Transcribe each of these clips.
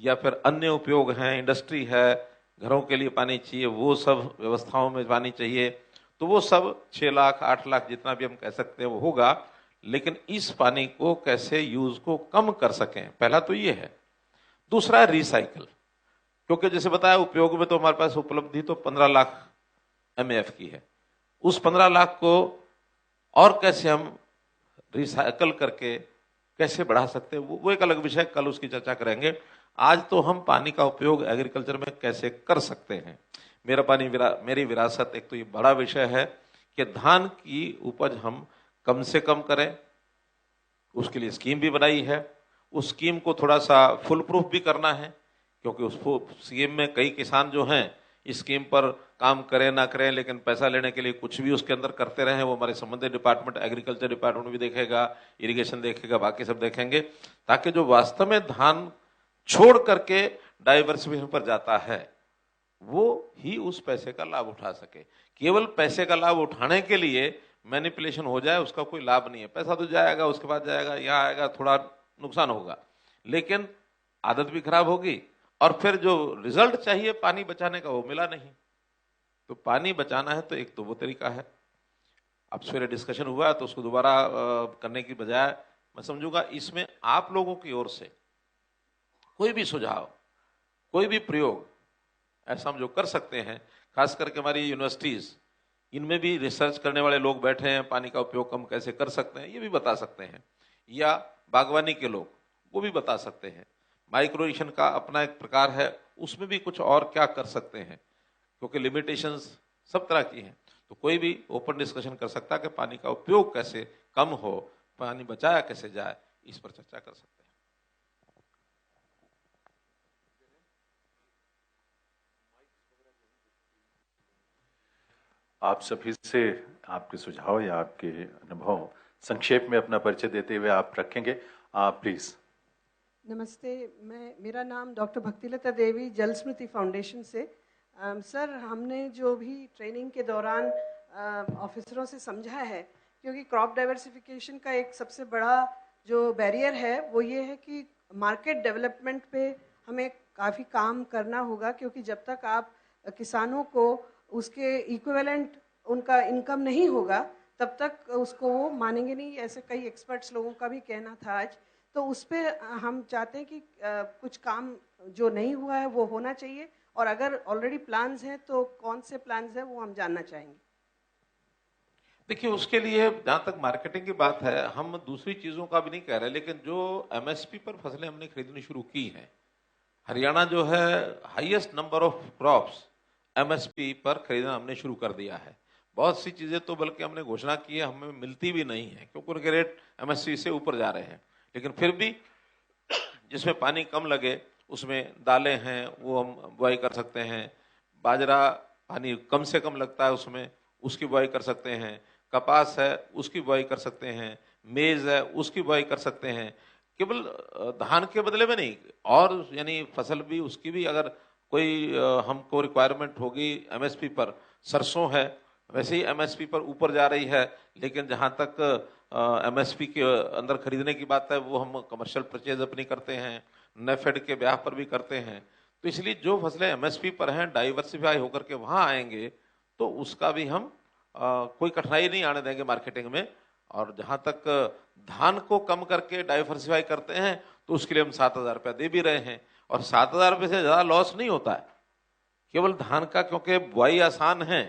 या फिर अन्य उपयोग हैं, इंडस्ट्री है, घरों के लिए पानी चाहिए, वो सब व्यवस्थाओं में पानी चाहिए, तो वो सब 6 लाख 8 लाख जितना भी हम कह सकते हैं वो होगा। लेकिन इस पानी को कैसे यूज को कम कर सकें, पहला तो ये है। दूसरा है रिसाइकल, क्योंकि जैसे बताया उपयोग में तो हमारे पास उपलब्धि तो 15 लाख MAF की है। उस 15 लाख को और कैसे हम रिसाइकल करके कैसे बढ़ा सकते हैं, वो एक अलग विषय, कल उसकी चर्चा करेंगे। आज तो हम पानी का उपयोग एग्रीकल्चर में कैसे कर सकते हैं। मेरा पानी मेरी विरासत, एक तो ये बड़ा विषय है कि धान की उपज हम कम से कम करें, उसके लिए स्कीम भी बनाई है। उस स्कीम को थोड़ा सा फुल प्रूफ भी करना है, क्योंकि उस स्कीम में कई किसान जो हैं इस स्कीम पर काम करें ना करें, लेकिन पैसा लेने के लिए कुछ भी उसके अंदर करते रहे, वो हमारे संबंधित डिपार्टमेंट, एग्रीकल्चर डिपार्टमेंट भी देखेगा, इरिगेशन देखेगा, बाकी सब देखेंगे, ताकि जो वास्तव में धान छोड़ करके डाइवर्सिफिकेशन पर जाता है वो ही उस पैसे का लाभ उठा सके। केवल पैसे का लाभ उठाने के लिए मैनिपुलेशन हो जाए, उसका कोई लाभ नहीं है। पैसा तो जाएगा, उसके बाद जाएगा, यहाँ आएगा, थोड़ा नुकसान होगा, लेकिन आदत भी खराब होगी, और फिर जो रिजल्ट चाहिए पानी बचाने का वो मिला नहीं। तो पानी बचाना है तो एक तो वो तरीका है। अब सवेरे डिस्कशन हुआ है तो उसको दोबारा करने की बजाय मैं समझूंगा इसमें आप लोगों की ओर से कोई भी सुझाव, कोई भी प्रयोग ऐसा हम जो कर सकते हैं, खास करके हमारी यूनिवर्सिटीज, इनमें भी रिसर्च करने वाले लोग बैठे हैं, पानी का उपयोग कम कैसे कर सकते हैं ये भी बता सकते हैं, या बागवानी के लोग वो भी बता सकते हैं। माइक्रो इरिगेशन का अपना एक प्रकार है, उसमें भी कुछ और क्या कर सकते हैं, क्योंकि लिमिटेशंस सब तरह की हैं। तो कोई भी ओपन डिस्कशन कर सकता है कि पानी का उपयोग कैसे कम हो, पानी बचाया कैसे जाए, इस पर चर्चा कर सकते हैं। आप सभी से आपके सुझाव या आपके अनुभव संक्षेप में अपना परिचय देते हुए आप रखेंगे, प्लीज। नमस्ते, मेरा नाम डॉक्टर भक्तिलता देवी, जल स्मृति फाउंडेशन से। सर, हमने जो भी ट्रेनिंग के दौरान ऑफिसरों से समझा है, क्योंकि क्रॉप डाइवर्सिफिकेशन का एक सबसे बड़ा जो बैरियर है वो ये है कि मार्केट डेवलपमेंट पे हमें काफ़ी काम करना होगा, क्योंकि जब तक आप किसानों को उसके इक्विवेलेंट उनका इनकम नहीं होगा तब तक उसको वो मानेंगे नहीं। ऐसे कई एक्सपर्ट्स लोगों का भी कहना था आज। तो उस पर हम चाहते हैं कि कुछ काम जो नहीं हुआ है वो होना चाहिए, और अगर ऑलरेडी प्लान्स हैं तो कौन से प्लान्स हैं वो हम जानना चाहेंगे। देखिए, उसके लिए जहां तक मार्केटिंग की बात है, हम दूसरी चीजों का भी नहीं कह रहे, लेकिन जो MSP पर फसलें हमने खरीदनी शुरू की हैं, हरियाणा जो है highest number of crops MSP पर खरीदना हमने शुरू कर दिया है। बहुत सी चीजें तो बल्कि हमने घोषणा की है, हमें मिलती भी नहीं है, क्योंकि उनके रेट MSP से ऊपर जा रहे हैं। लेकिन फिर भी जिसमें पानी कम लगे उसमें दालें हैं वो हम बुआई कर सकते हैं, बाजरा पानी कम से कम लगता है उसमें, उसकी बुआई कर सकते हैं, कपास है उसकी बुआई कर सकते हैं, मेज है उसकी बुआई कर सकते हैं। केवल धान के बदले में नहीं, और यानी फसल भी उसकी भी अगर कोई हमको रिक्वायरमेंट होगी MSP पर, सरसों है वैसे ही MSP पर ऊपर जा रही है, लेकिन जहां तक MSP के अंदर खरीदने की बात है वो हम कमर्शियल परचेज अपनी करते हैं, नेफेड के ब्याह पर भी करते हैं। तो इसलिए जो फसलें MSP पर हैं डाइवर्सिफाई होकर के वहां आएंगे तो उसका भी हम कोई कठिनाई नहीं आने देंगे मार्केटिंग में। और जहां तक धान को कम करके डाइवर्सिफाई करते हैं तो उसके लिए हम 7,000 रुपया दे भी रहे हैं, और 7,000 रुपये से ज्यादा लॉस नहीं होता है केवल धान का, क्योंकि बुआई आसान है,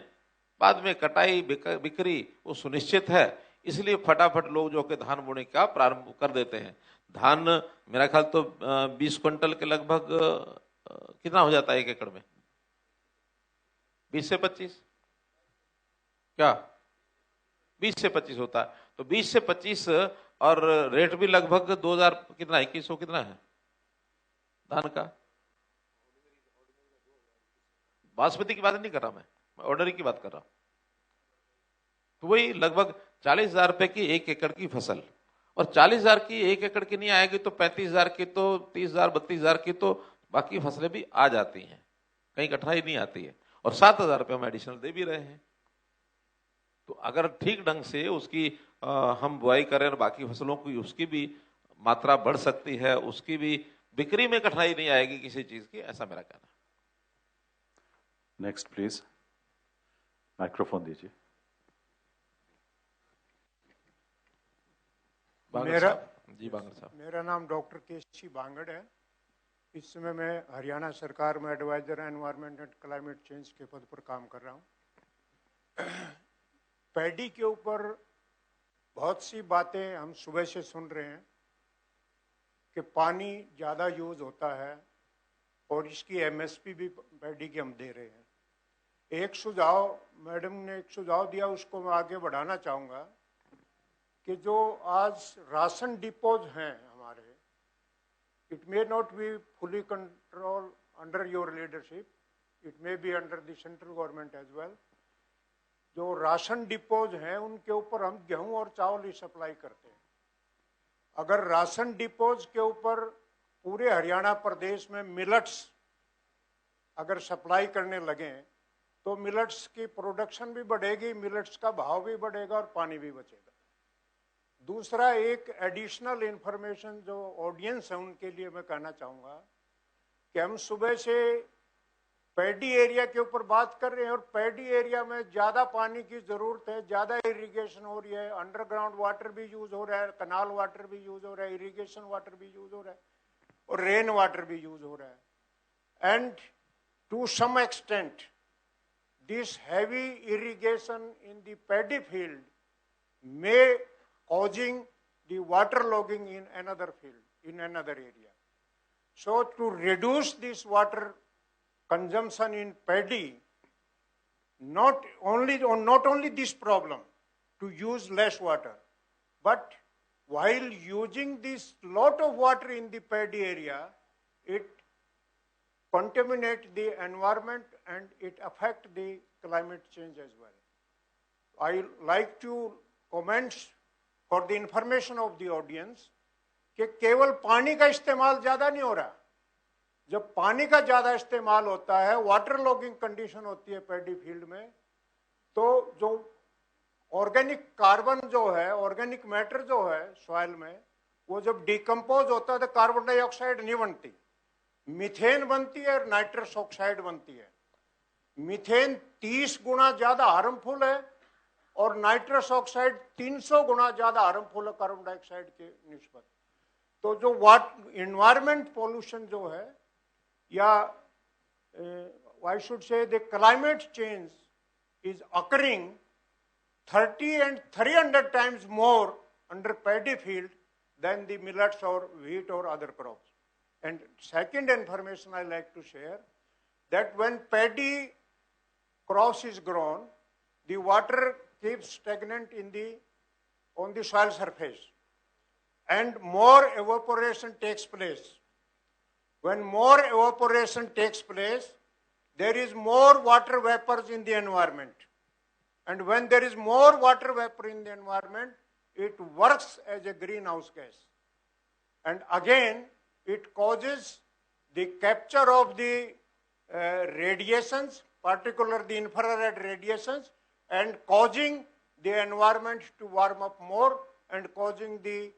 बाद में कटाई बिक्री वो सुनिश्चित है, इसलिए फटाफट लोग जो कि धान बोने का प्रारंभ कर देते हैं। धान मेरा ख्याल तो 20 क्विंटल के लगभग कितना हो जाता है 1 एकड़ में? 20 से 25, क्या 20 से 25 होता है। तो 20 से 25 और रेट भी लगभग 2,000 कितना, 2,100 कितना है धान का? बासमती की बात नहीं कर रहा मैं ऑर्डनरी की बात कर रहा हूं। तो वही लगभग 40,000 रुपए की 1 एकड़ की फसल, और 40,000 की 1 एकड़ की नहीं आएगी तो 35,000 की, तो 30,000 32,000 की, तो बाकी फसलें भी आ जाती हैं, कहीं कठिनाई नहीं आती है, और 7,000 रुपये हम एडिशनल दे भी रहे हैं। तो अगर ठीक ढंग से उसकी हम बुआई करें और बाकी फसलों की उसकी भी मात्रा बढ़ सकती है, उसकी भी बिक्री में कठिनाई नहीं आएगी किसी चीज की, ऐसा मेरा कहना है। नेक्स्ट प्लीज, माइक्रोफोन दीजिए। मेरा नाम डॉक्टर केसी बांगड़ है। इस समय मैं हरियाणा सरकार में adviser environment and climate change के पद पर काम कर रहा हूँ। पैडी के ऊपर बहुत सी बातें हम सुबह से सुन रहे हैं कि पानी ज़्यादा यूज होता है और इसकी एमएसपी भी पैडी की हम दे रहे हैं। एक सुझाव, मैडम ने एक सुझाव दिया, उसको मैं आगे बढ़ाना चाहूँगा कि जो आज राशन डिपोज हैं हमारे, it may not be fully control under your leadership, it may be under the central government as well. जो राशन डिपोज हैं उनके ऊपर हम गेहूं और चावल ही सप्लाई करते हैं। अगर राशन डिपोज के ऊपर पूरे हरियाणा प्रदेश में मिलट्स अगर सप्लाई करने लगे तो मिलट्स की प्रोडक्शन भी बढ़ेगी, मिलट्स का भाव भी बढ़ेगा और पानी भी बचेगा। दूसरा, एक एडिशनल इंफॉर्मेशन जो ऑडियंस है उनके लिए मैं कहना चाहूँगा कि हम सुबह से पैडी एरिया के ऊपर बात कर रहे हैं और पैडी एरिया में ज़्यादा पानी की ज़रूरत है, ज़्यादा इरिगेशन हो रही है, अंडरग्राउंड वाटर भी यूज़ हो रहा है, कनाल वाटर भी यूज़ हो रहा है, इरिगेशन वाटर भी यूज़ हो रहा है और रेन वाटर भी यूज़ हो रहा है। And to some extent this heavy irrigation in the paddy field may causing the waterlogging in another field, in another area. So to reduce this water consumption in paddy, not only this problem, to use less water, but while using this lot of water in the paddy area, it contaminates the environment and it affects the climate change as well. I like to comment for the information of the audience कि केवल पानी का इस्तेमाल ज्यादा नहीं हो रहा। जब पानी का ज्यादा इस्तेमाल होता है, वाटर लॉगिंग कंडीशन होती है पैडी फील्ड में, तो जो ऑर्गेनिक कार्बन जो है, ऑर्गेनिक मैटर जो है सॉइल में, वो जब डिकम्पोज होता है तो कार्बन डाइऑक्साइड नहीं बनती, मीथेन बनती है और नाइट्रस ऑक्साइड बनती है। मीथेन 30 गुना ज्यादा हार्मफुल है और नाइट्रस ऑक्साइड 300 गुना ज्यादा हार्मफुल है कार्बन डाइऑक्साइड के निस्बत। तो जो एनवायरमेंट पोल्यूशन जो है, या I should say the climate change is occurring 30 and 300 times more under paddy field than the millets or wheat or other crops. And second information I like to share, that when paddy crops is grown, the water keeps stagnant on the soil surface and more evaporation takes place. When more evaporation takes place, there is more water vapors in the environment. And when there is more water vapor in the environment, it works as a greenhouse gas. And again, it causes the capture of the radiations, particularly the infrared radiations, and causing the environment to warm up more and causing the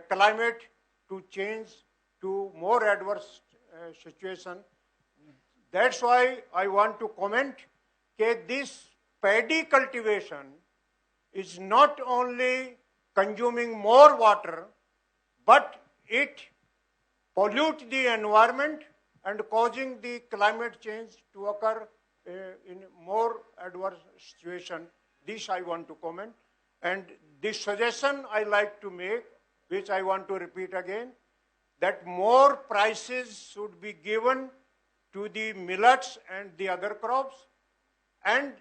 climate to change to more adverse situation. That's why I want to comment that this paddy cultivation is not only consuming more water, but it pollutes the environment and causing the climate change to occur in more adverse situation. This I want to comment. And this suggestion I like to make, which I want to repeat again, that more prices should be given to the millets and the other crops, and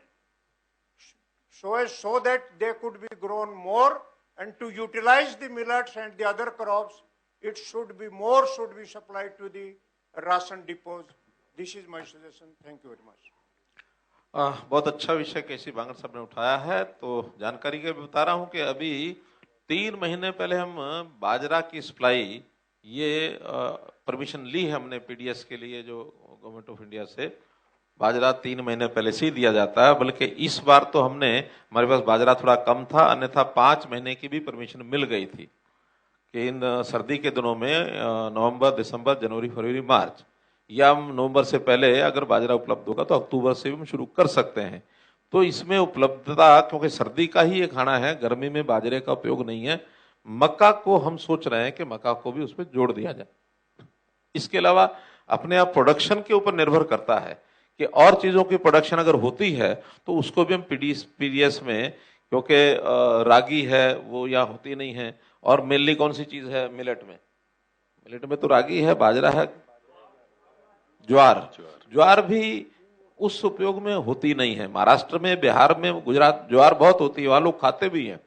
so that they could be grown more, and to utilize the millets and the other crops, it should be more should be supplied to the ration depots. This is my suggestion. Thank you very much. बहुत अच्छा विषय केसी बांगड़ साहब ने उठाया है। तो जानकारी के बता रहा हूं कि अभी 3 महीने पहले हम बाजरा की सप्लाई ये परमिशन ली है हमने पीडीएस के लिए, जो गवर्नमेंट ऑफ इंडिया से बाजरा 3 महीने पहले से ही दिया जाता है। बल्कि इस बार तो हमारे पास बाजरा थोड़ा कम था, अन्यथा 5 महीने की भी परमिशन मिल गई थी। कि इन सर्दी के दिनों में नवंबर, दिसंबर, जनवरी, फरवरी, मार्च, या हम नवंबर से पहले अगर बाजरा उपलब्ध होगा तो अक्टूबर से भी हम शुरू कर सकते हैं। तो इसमें उपलब्धता, क्योंकि सर्दी का ही ये खाना है, गर्मी में बाजरे का उपयोग नहीं है। मक्का को हम सोच रहे हैं कि मक्का को भी उसमें जोड़ दिया जाए। इसके अलावा अपने आप प्रोडक्शन के ऊपर निर्भर करता है कि और चीजों की प्रोडक्शन अगर होती है तो उसको भी हम पीडीएस में, क्योंकि रागी है वो यहाँ होती नहीं है, और मेनली कौन सी चीज है मिलेट में तो रागी है, बाजरा है, ज्वार भी उस उपयोग में होती नहीं है। महाराष्ट्र में, बिहार में, गुजरात ज्वार बहुत होती है, वहां लोग खाते भी हैं।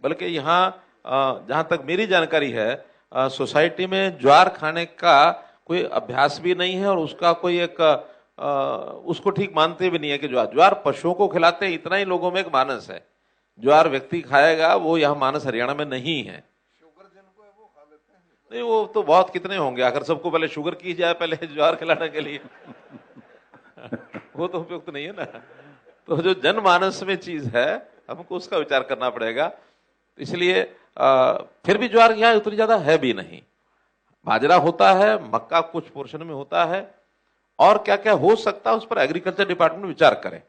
बल्कि यहाँ जहां तक मेरी जानकारी है, सोसाइटी में ज्वार खाने का कोई अभ्यास भी नहीं है, और उसका कोई एक उसको ठीक मानते भी नहीं है कि ज्वार पशुओं को खिलाते हैं, इतना ही लोगों में एक मानस है। ज्वार व्यक्ति खाएगा, वो यहाँ मानस हरियाणा में नहीं है। शुगर जिनको है वो खा लेते हैं, नहीं वो तो बहुत कितने होंगे, अगर सबको पहले शुगर की जाए पहले ज्वार खिलाने के लिए वो तो उपयुक्त नहीं है ना। तो जो जनमानस में चीज है हमको उसका विचार करना पड़ेगा। इसलिए फिर भी ज्वार यहाँ उतनी ज्यादा है भी नहीं। बाजरा होता है, मक्का कुछ पोर्शन में होता है, और क्या क्या हो सकता है उस पर एग्रीकल्चर डिपार्टमेंट विचार करे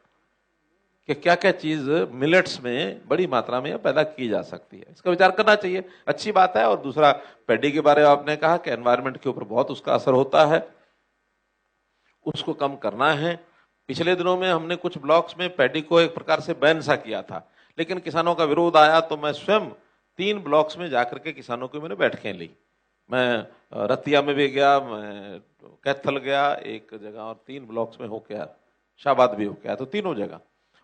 कि क्या क्या चीज मिलेट्स में बड़ी मात्रा में पैदा की जा सकती है। इसका विचार करना चाहिए, अच्छी बात है। और दूसरा, पैडी के बारे में आपने कहा कि एनवायरमेंट के ऊपर बहुत उसका असर होता है, उसको कम करना है। पिछले दिनों में हमने कुछ ब्लॉक्स में पैडी को एक प्रकार से बैन सा किया था, लेकिन किसानों का विरोध आया तो मैं स्वयं 3 ब्लॉक्स में जाकर के किसानों को मैंने बैठकें ली। मैं रतिया में भी गया, मैं कैथल गया एक जगह, और 3 ब्लॉक्स में होके आया, शाहबाद भी होके आया, तो तीनों जगह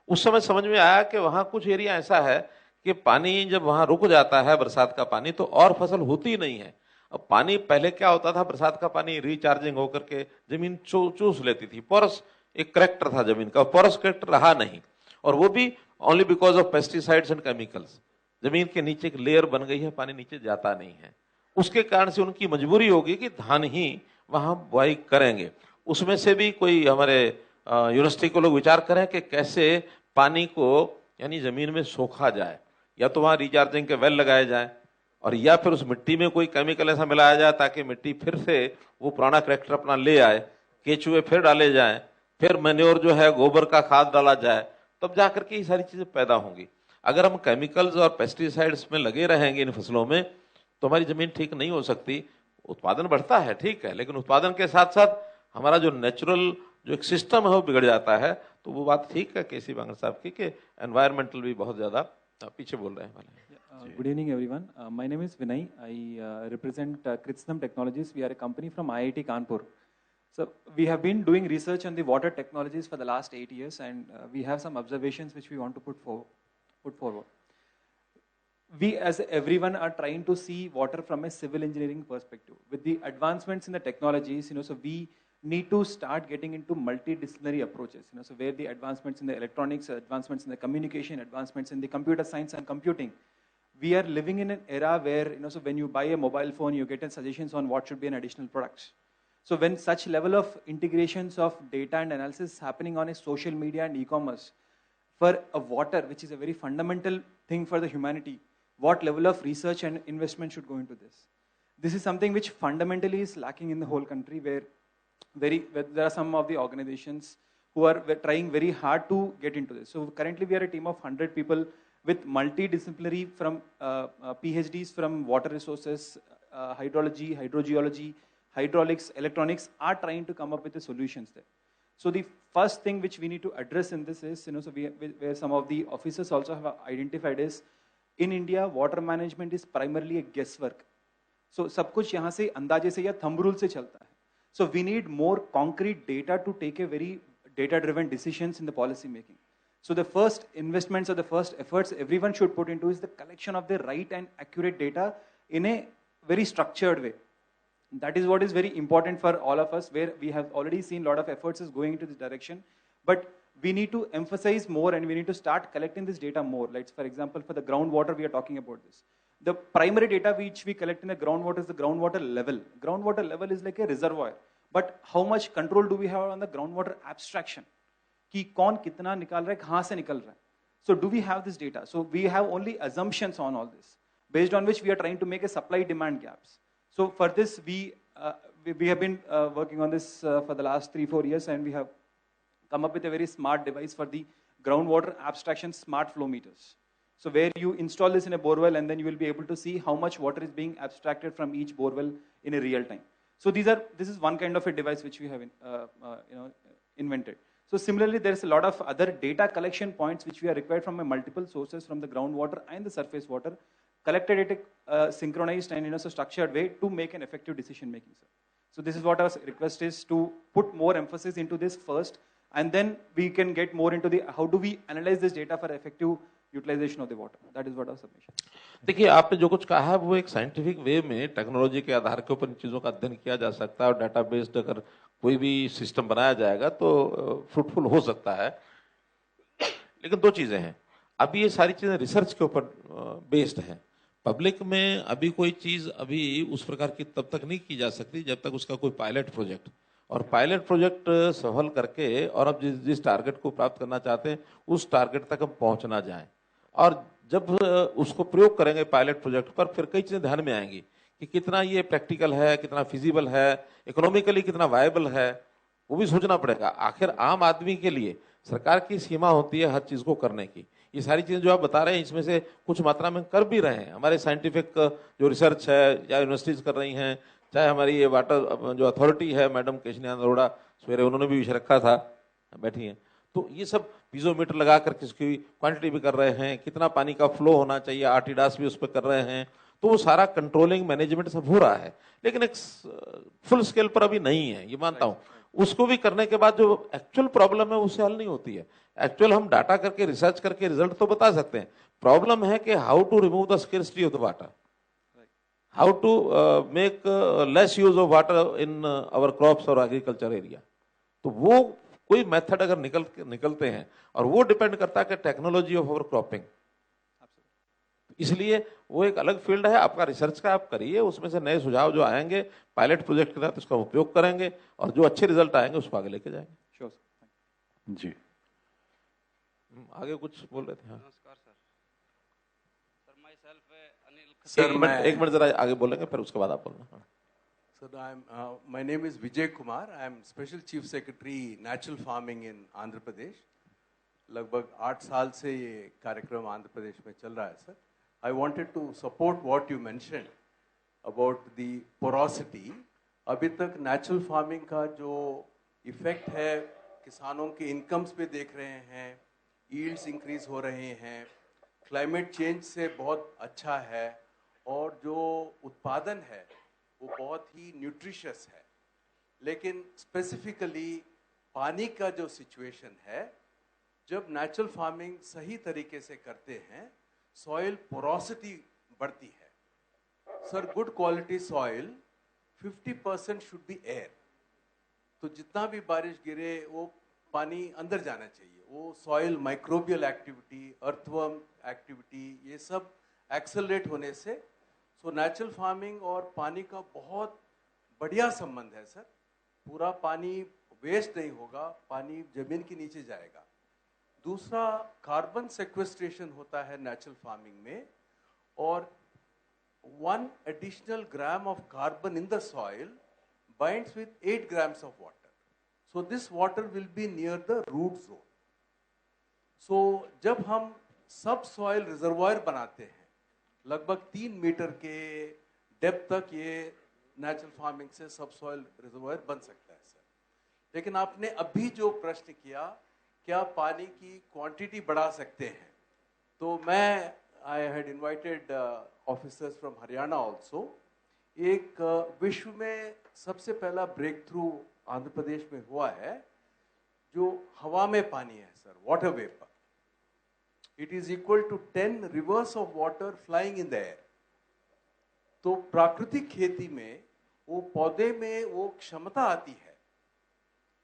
उस समय समझ में आया कि वहां कुछ एरिया ऐसा है कि पानी जब वहां रुक जाता है, बरसात का पानी, तो और फसल होती नहीं है। अब पानी पहले क्या होता था, बरसात का पानी रिचार्जिंग होकर के जमीन चूस लेती थी। पोरस एक करेक्टर था जमीन का, पोरस करेक्टर रहा नहीं, और वो भी only because of pesticides and chemicals. जमीन के नीचे एक लेयर बन गई है, पानी नीचे जाता नहीं है। उसके कारण से उनकी मजबूरी होगी कि धान ही वहां बुआई करेंगे। उसमें से भी कोई हमारे यूनिवर्सिटी को लोग विचार करें कि कैसे पानी को यानी जमीन में सोखा जाए, या तो वहां रिचार्जिंग के वेल लगाए जाए, और या फिर उस मिट्टी में कोई केमिकल ऐसा मिलाया जाए ताकि मिट्टी फिर से वो पुराना करेक्टर अपना ले आए, केचुए फिर डाले जाए, फिर मैन्योर जो है गोबर का खाद डाला जाए, तब जाकर के ये सारी चीजें पैदा होंगी। अगर हम केमिकल्स और पेस्टिसाइड्स में लगे रहेंगे इन फसलों में, तो हमारी जमीन ठीक नहीं हो सकती। उत्पादन बढ़ता है ठीक है, लेकिन उत्पादन के साथ साथ हमारा जो नेचुरल जो एक सिस्टम है वो बिगड़ जाता है। तो वो बात ठीक है केसी बांगड़ साहब की कि एनवायरमेंटल भी बहुत ज्यादा पीछे बोल रहे हैं। Good evening, everyone. My name is Vinay. I represent Kritsnam Technologies. We are a company from IIT Kanpur. So we have been doing research on the water technologies for the last 8 years, and we have some observations which we want to put forward. We, as everyone, are trying to see water from a civil engineering perspective. With the advancements in the technologies, so we need to start getting into multidisciplinary approaches. So where the advancements in the electronics, advancements in the communication, advancements in the computer science and computing. We are living in an era where, so when you buy a mobile phone, you get suggestions on what should be an additional products. So when such level of integrations of data and analysis is happening on a social media and e-commerce, for a water, which is a very fundamental thing for the humanity, what level of research and investment should go into this? This is something which fundamentally is lacking in the whole country, where there are some of the organizations who are trying very hard to get into this. So currently we are a team of 100 people with multidisciplinary from PhDs from water resources, hydrology, hydrogeology, hydraulics, electronics, are trying to come up with the solutions there. So the first thing which we need to address in this is, so where some of the officers also have identified is, in India, water management is primarily a guesswork. So सब कुछ यहाँ से अंदाजे से या thumb rule से चलता है. So we need more concrete data to take a very data-driven decisions in the policy making. So the first investments or the first efforts everyone should put into is the collection of the right and accurate data in a very structured way. That is what is very important for all of us, where we have already seen a lot of efforts is going into this direction, but we need to emphasize more and we need to start collecting this data more. Like for example, for the groundwater, we are talking about this. The primary data which we collect in the groundwater is the groundwater level. Groundwater level is like a reservoir, but how much control do we have on the groundwater abstraction? कि कौन कितना निकाल रहा है, कहाँ से निकल रहा है. So do we have this data? So we have only assumptions on all this. based on which we are trying to make a supply-demand gaps. So for this, we have been working on this for the last 3-4 years, and we have come up with a very smart device for the groundwater abstraction smart flow meters. So where you install this in a borewell, and then you will be able to see how much water is being abstracted from each borewell in a real time. So this is one kind of a device which we have invented. So similarly, there's a lot of other data collection points which we are required from multiple sources, from the groundwater and the surface water, collected at a synchronized and structured way to make an effective decision making, sir. So this is what our request is, to put more emphasis into this first, and then we can get more into the how do we analyze this data for effective utilization of the water. That is what our submission. देखिए, आपने जो कुछ कहा है वो एक scientific way में technology के आधार के ऊपर इन चीज़ों का अध्ययन किया जा सकता है, और डाटा बेस्ड अगर कोई भी सिस्टम बनाया जाएगा तो फ्रूटफुल हो सकता है। लेकिन दो चीज़ें हैं, अभी ये सारी चीज़ें रिसर्च के ऊपर बेस्ड हैं। पब्लिक में अभी कोई चीज़ अभी उस प्रकार की तब तक नहीं की जा सकती जब तक उसका कोई पायलट प्रोजेक्ट, और पायलट प्रोजेक्ट सफल करके और अब जिस टारगेट को प्राप्त करना चाहते हैं उस टारगेट तक हम पहुंच ना जाएं, और जब उसको प्रयोग करेंगे पायलट प्रोजेक्ट पर, फिर कई चीज़ें ध्यान में आएंगी कि कितना ये प्रैक्टिकल है, कितना फिजिबल है, इकोनॉमिकली कितना वायबल है, वो भी सोचना पड़ेगा। आखिर आम आदमी के लिए सरकार की सीमा होती है हर चीज़ को करने की। ये सारी चीज़ें जो आप बता रहे हैं इसमें से कुछ मात्रा में कर भी रहे हैं। हमारे साइंटिफिक जो रिसर्च है या यूनिवर्सिटीज़ कर रही हैं, चाहे हमारी ये वाटर जो अथॉरिटी है, मैडम केशनी अरोड़ा सवेरे उन्होंने भी विषय रखा था, बैठी हैं, तो ये सब पीजोमीटर लगा करके इसकी क्वांटिटी भी कर रहे हैं, कितना पानी का फ्लो होना चाहिए, आर्टिडास भी उस पर कर रहे हैं, तो वो सारा कंट्रोलिंग मैनेजमेंट सब हो रहा है, लेकिन एक फुल स्केल पर अभी नहीं है, ये मानता हूँ। उसको भी करने के बाद जो एक्चुअल प्रॉब्लम है उससे हल नहीं होती है। एक्चुअल हम डाटा करके रिसर्च करके रिजल्ट तो बता सकते हैं, प्रॉब्लम है कि how to remove the scarcity of the water, how to make less use of water in our crops और एग्रीकल्चर एरिया। तो वो कोई मेथड अगर निकलते हैं, और वो डिपेंड करता है कि टेक्नोलॉजी ऑफ आवर क्रॉपिंग, इसलिए वो एक अलग फील्ड है। आपका रिसर्च का आप करिए, उसमें से नए सुझाव जो आएंगे पायलट प्रोजेक्ट के तहत उसका उपयोग करेंगे, और जो अच्छे रिजल्ट आएंगे उसको आगे लेके जाएंगे। Sure sir. जी, आगे कुछ बोल रहे थे? हाँ नमस्कार सर। सर माई सेल्फ एक मिनट जरा आगे बोलेंगे, फिर उसके बाद आप बोलना। Sir, my name is Vijay Kumar. I am Special Chief Secretary Natural Farming in Andhra Pradesh. लगभग 8 साल से ये कार्यक्रम आंध्र प्रदेश में चल रहा है sir. I wanted to support what you mentioned about the porosity. अभी तक नेचुरल फार्मिंग का जो इफेक्ट है किसानों के इनकम्स पे देख रहे हैं, यील्ड्स इंक्रीज हो रहे हैं, क्लाइमेट चेंज से बहुत अच्छा है, और जो उत्पादन है वो बहुत ही न्यूट्रिशियस है। लेकिन स्पेसिफिकली पानी का जो सिचुएशन है, जब नेचुरल फार्मिंग सही तरीके से करते हैं, सॉइल पोरोसिटी बढ़ती है। Sir, good quality soil 50% should be air. तो जितना भी बारिश गिरे वो पानी अंदर जाना चाहिए। वो soil microbial activity, earthworm activity, ये सब एक्सेलरेट होने से सो नेचुरल फार्मिंग और पानी का बहुत बढ़िया संबंध है सर। पूरा पानी वेस्ट नहीं होगा, पानी जमीन के नीचे जाएगा। दूसरा, कार्बन सेक्वेस्ट्रेशन होता है नेचुरल फार्मिंग में, और 1 additional gram of carbon in the soil binds with 8 grams of water. So this water will be near the root zone. So जब हम सब सॉइल रिजर्वायर बनाते हैं, लगभग 3 मीटर के डेप्थ तक ये नेचुरल फार्मिंग से सब सॉइल रिजर्वायर बन सकता है सर। लेकिन आपने अभी जो प्रश्न किया, क्या पानी की क्वांटिटी बढ़ा सकते हैं, तो मैं I had invited officers from Haryana also. एक विश्व में सबसे पहला ब्रेक थ्रू आंध्र प्रदेश में हुआ है, जो हवा में पानी है sir, water vapour. It is equal to 10 rivers of water flying in the air. तो प्राकृतिक खेती में वो पौधे में वो क्षमता आती है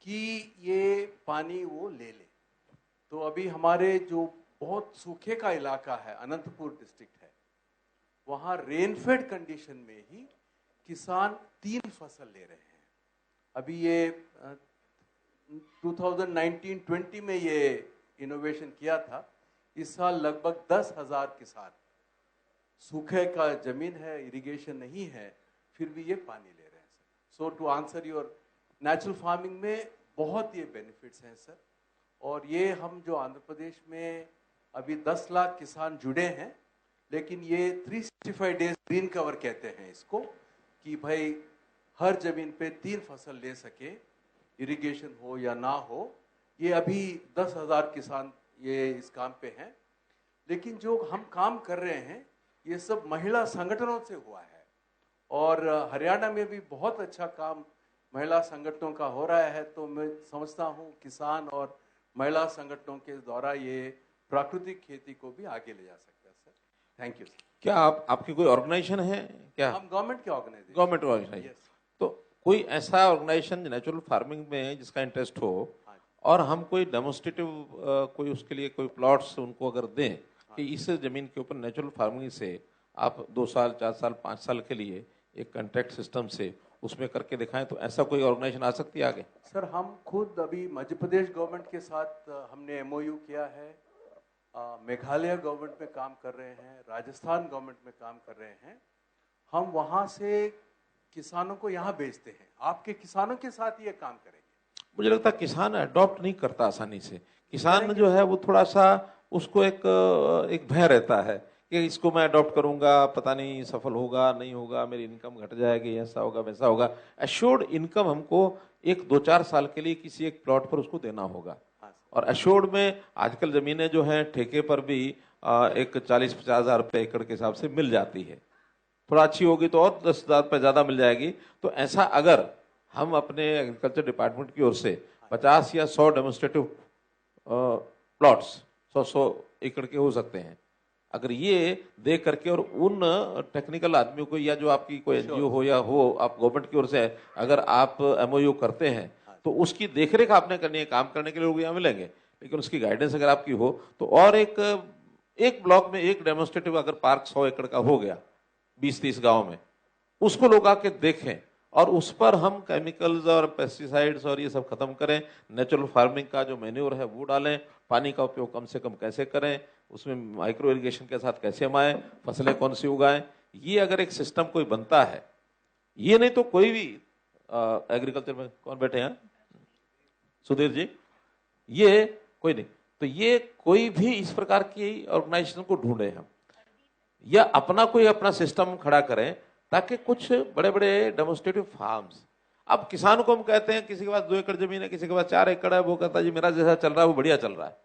कि ये पानी वो ले ले। तो अभी हमारे जो बहुत सूखे का इलाका है, अनंतपुर डिस्ट्रिक्ट है, वहाँ रेनफेड कंडीशन में ही किसान 3 फसल ले रहे हैं। अभी ये 2019-20 में ये इनोवेशन किया था। इस साल लगभग 10,000 किसान सूखे का जमीन है, इरिगेशन नहीं है, फिर भी ये पानी ले रहे हैं sir. So to answer your, natural farming में बहुत ये बेनिफिट्स हैं सर। और ये हम जो आंध्र प्रदेश में अभी 10 लाख किसान जुड़े हैं, लेकिन ये 365 डेज ग्रीन कवर कहते हैं इसको, कि भाई हर जमीन पे 3 फसल ले सके, इरिगेशन हो या ना हो। ये अभी 10,000 किसान ये इस काम पे हैं। लेकिन जो हम काम कर रहे हैं ये सब महिला संगठनों से हुआ है, और हरियाणा में भी बहुत अच्छा काम महिला संगठनों का हो रहा है। तो मैं समझता हूँ किसान और महिला संगठनों के द्वारा ये प्राकृतिक खेती को भी आगे ले जा सकता है सर। Thank you sir. क्या आपकी कोई ऑर्गेनाइजेशन है क्या? हम गवर्नमेंट के ऑर्गेनाइजेशन। Government organisation. तो कोई ऐसा ऑर्गेनाइजेशन नेचुरल फार्मिंग में जिसका इंटरेस्ट हो, और हम कोई डेमोन्स्ट्रेटिव कोई उसके लिए कोई प्लॉट्स उनको अगर दें कि इस जमीन के ऊपर नेचुरल फार्मिंग से आप 2 साल 4 साल 5 साल के लिए एक कॉन्ट्रैक्ट सिस्टम से उसमें करके दिखाएं, तो ऐसा कोई ऑर्गेनाइजेशन आ सकती है आगे? सर हम खुद अभी मध्य प्रदेश गवर्नमेंट के साथ हमने MOU किया है, मेघालय गवर्नमेंट में काम कर रहे हैं, राजस्थान गवर्नमेंट में काम कर रहे हैं। हम वहाँ से किसानों को यहाँ भेजते हैं, आपके किसानों के साथ ये काम करेंगे। मुझे लगता है किसान अडॉप्ट नहीं करता आसानी से। किसान जो है वो थोड़ा सा उसको एक भय रहता है कि इसको मैं अडॉप्ट करूंगा, पता नहीं सफल होगा नहीं होगा, मेरी इनकम घट जाएगी, ऐसा होगा वैसा होगा। एश्योर्ड इनकम हमको 1-2-4 साल के लिए किसी एक प्लॉट पर उसको देना होगा। और एश्योर्ड में आजकल जमीनें जो हैं ठेके पर भी एक 40-50 हज़ार रुपये एकड़ के हिसाब से मिल जाती है। थोड़ा अच्छी होगी तो और 10,000 रुपये ज़्यादा मिल जाएगी। तो ऐसा अगर हम अपने एग्रीकल्चर डिपार्टमेंट की ओर से 50 या 100 डेमोन्स्ट्रेटिव प्लॉट्स 100 एकड़ के हो सकते हैं, अगर ये दे करके और उन टेक्निकल आदमियों को या जो आपकी कोई NGO हो या हो, आप गवर्नमेंट की ओर से अगर आप MOU करते हैं तो उसकी देखरेख आपने करनी है। काम करने के लिए लोग यहाँ मिलेंगे, लेकिन उसकी गाइडेंस अगर आपकी हो तो और एक ब्लॉक में एक डेमोन्स्ट्रेटिव अगर पार्क 100 एकड़ का हो गया 20-30 गाँव में, उसको लोग आके देखें और उस पर हम केमिकल्स और पेस्टिसाइड्स और ये सब खत्म करें। नेचुरल फार्मिंग का जो मैन्योर है वो डालें, पानी का उपयोग कम से कम कैसे करें, उसमें माइक्रो इरिगेशन के साथ कैसे हम आए, फसलें कौन सी उगाएं, ये अगर एक सिस्टम कोई बनता है, ये नहीं तो कोई भी एग्रीकल्चर में कौन बैठे हैं, सुधीर जी, ये कोई नहीं, तो ये कोई भी इस प्रकार की ऑर्गेनाइजेशन को ढूंढे हम, या अपना सिस्टम खड़ा करें ताकि कुछ बड़े बड़े डेमोन्स्ट्रेटिव फार्म्स। अब किसान को हम कहते हैं किसी के पास 2 एकड़ जमीन है, किसी के पास 4 एकड़ है, वो कहता है जी मेरा जैसा चल रहा है वो बढ़िया चल रहा है।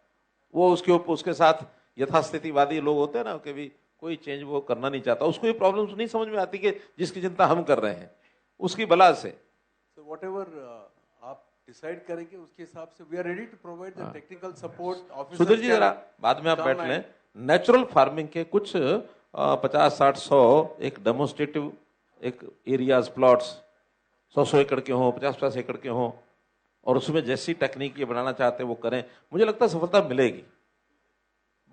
वो उसके साथ यथास्थितिवादी लोग होते हैं ना कि भी कोई चेंज वो करना नहीं चाहता, उसको ये प्रॉब्लम्स नहीं समझ में आती कि जिसकी चिंता हम कर रहे हैं उसकी बला से। So whatever आप डिसाइड करेंगे उसके हिसाब से we are ready to provide the technical support. Sudhir ji जरा बाद में आप बैठ लें। नेचुरल फार्मिंग के कुछ 50, 60, 100 एक डेमोन्स्ट्रेटिव एक एरियाज प्लॉट्स 100 एकड़ के हों, 50-50 एकड़ के हों, और उसमें जैसी टेक्निक ये बनाना चाहते हैं वो करें, मुझे लगता है सफलता मिलेगी।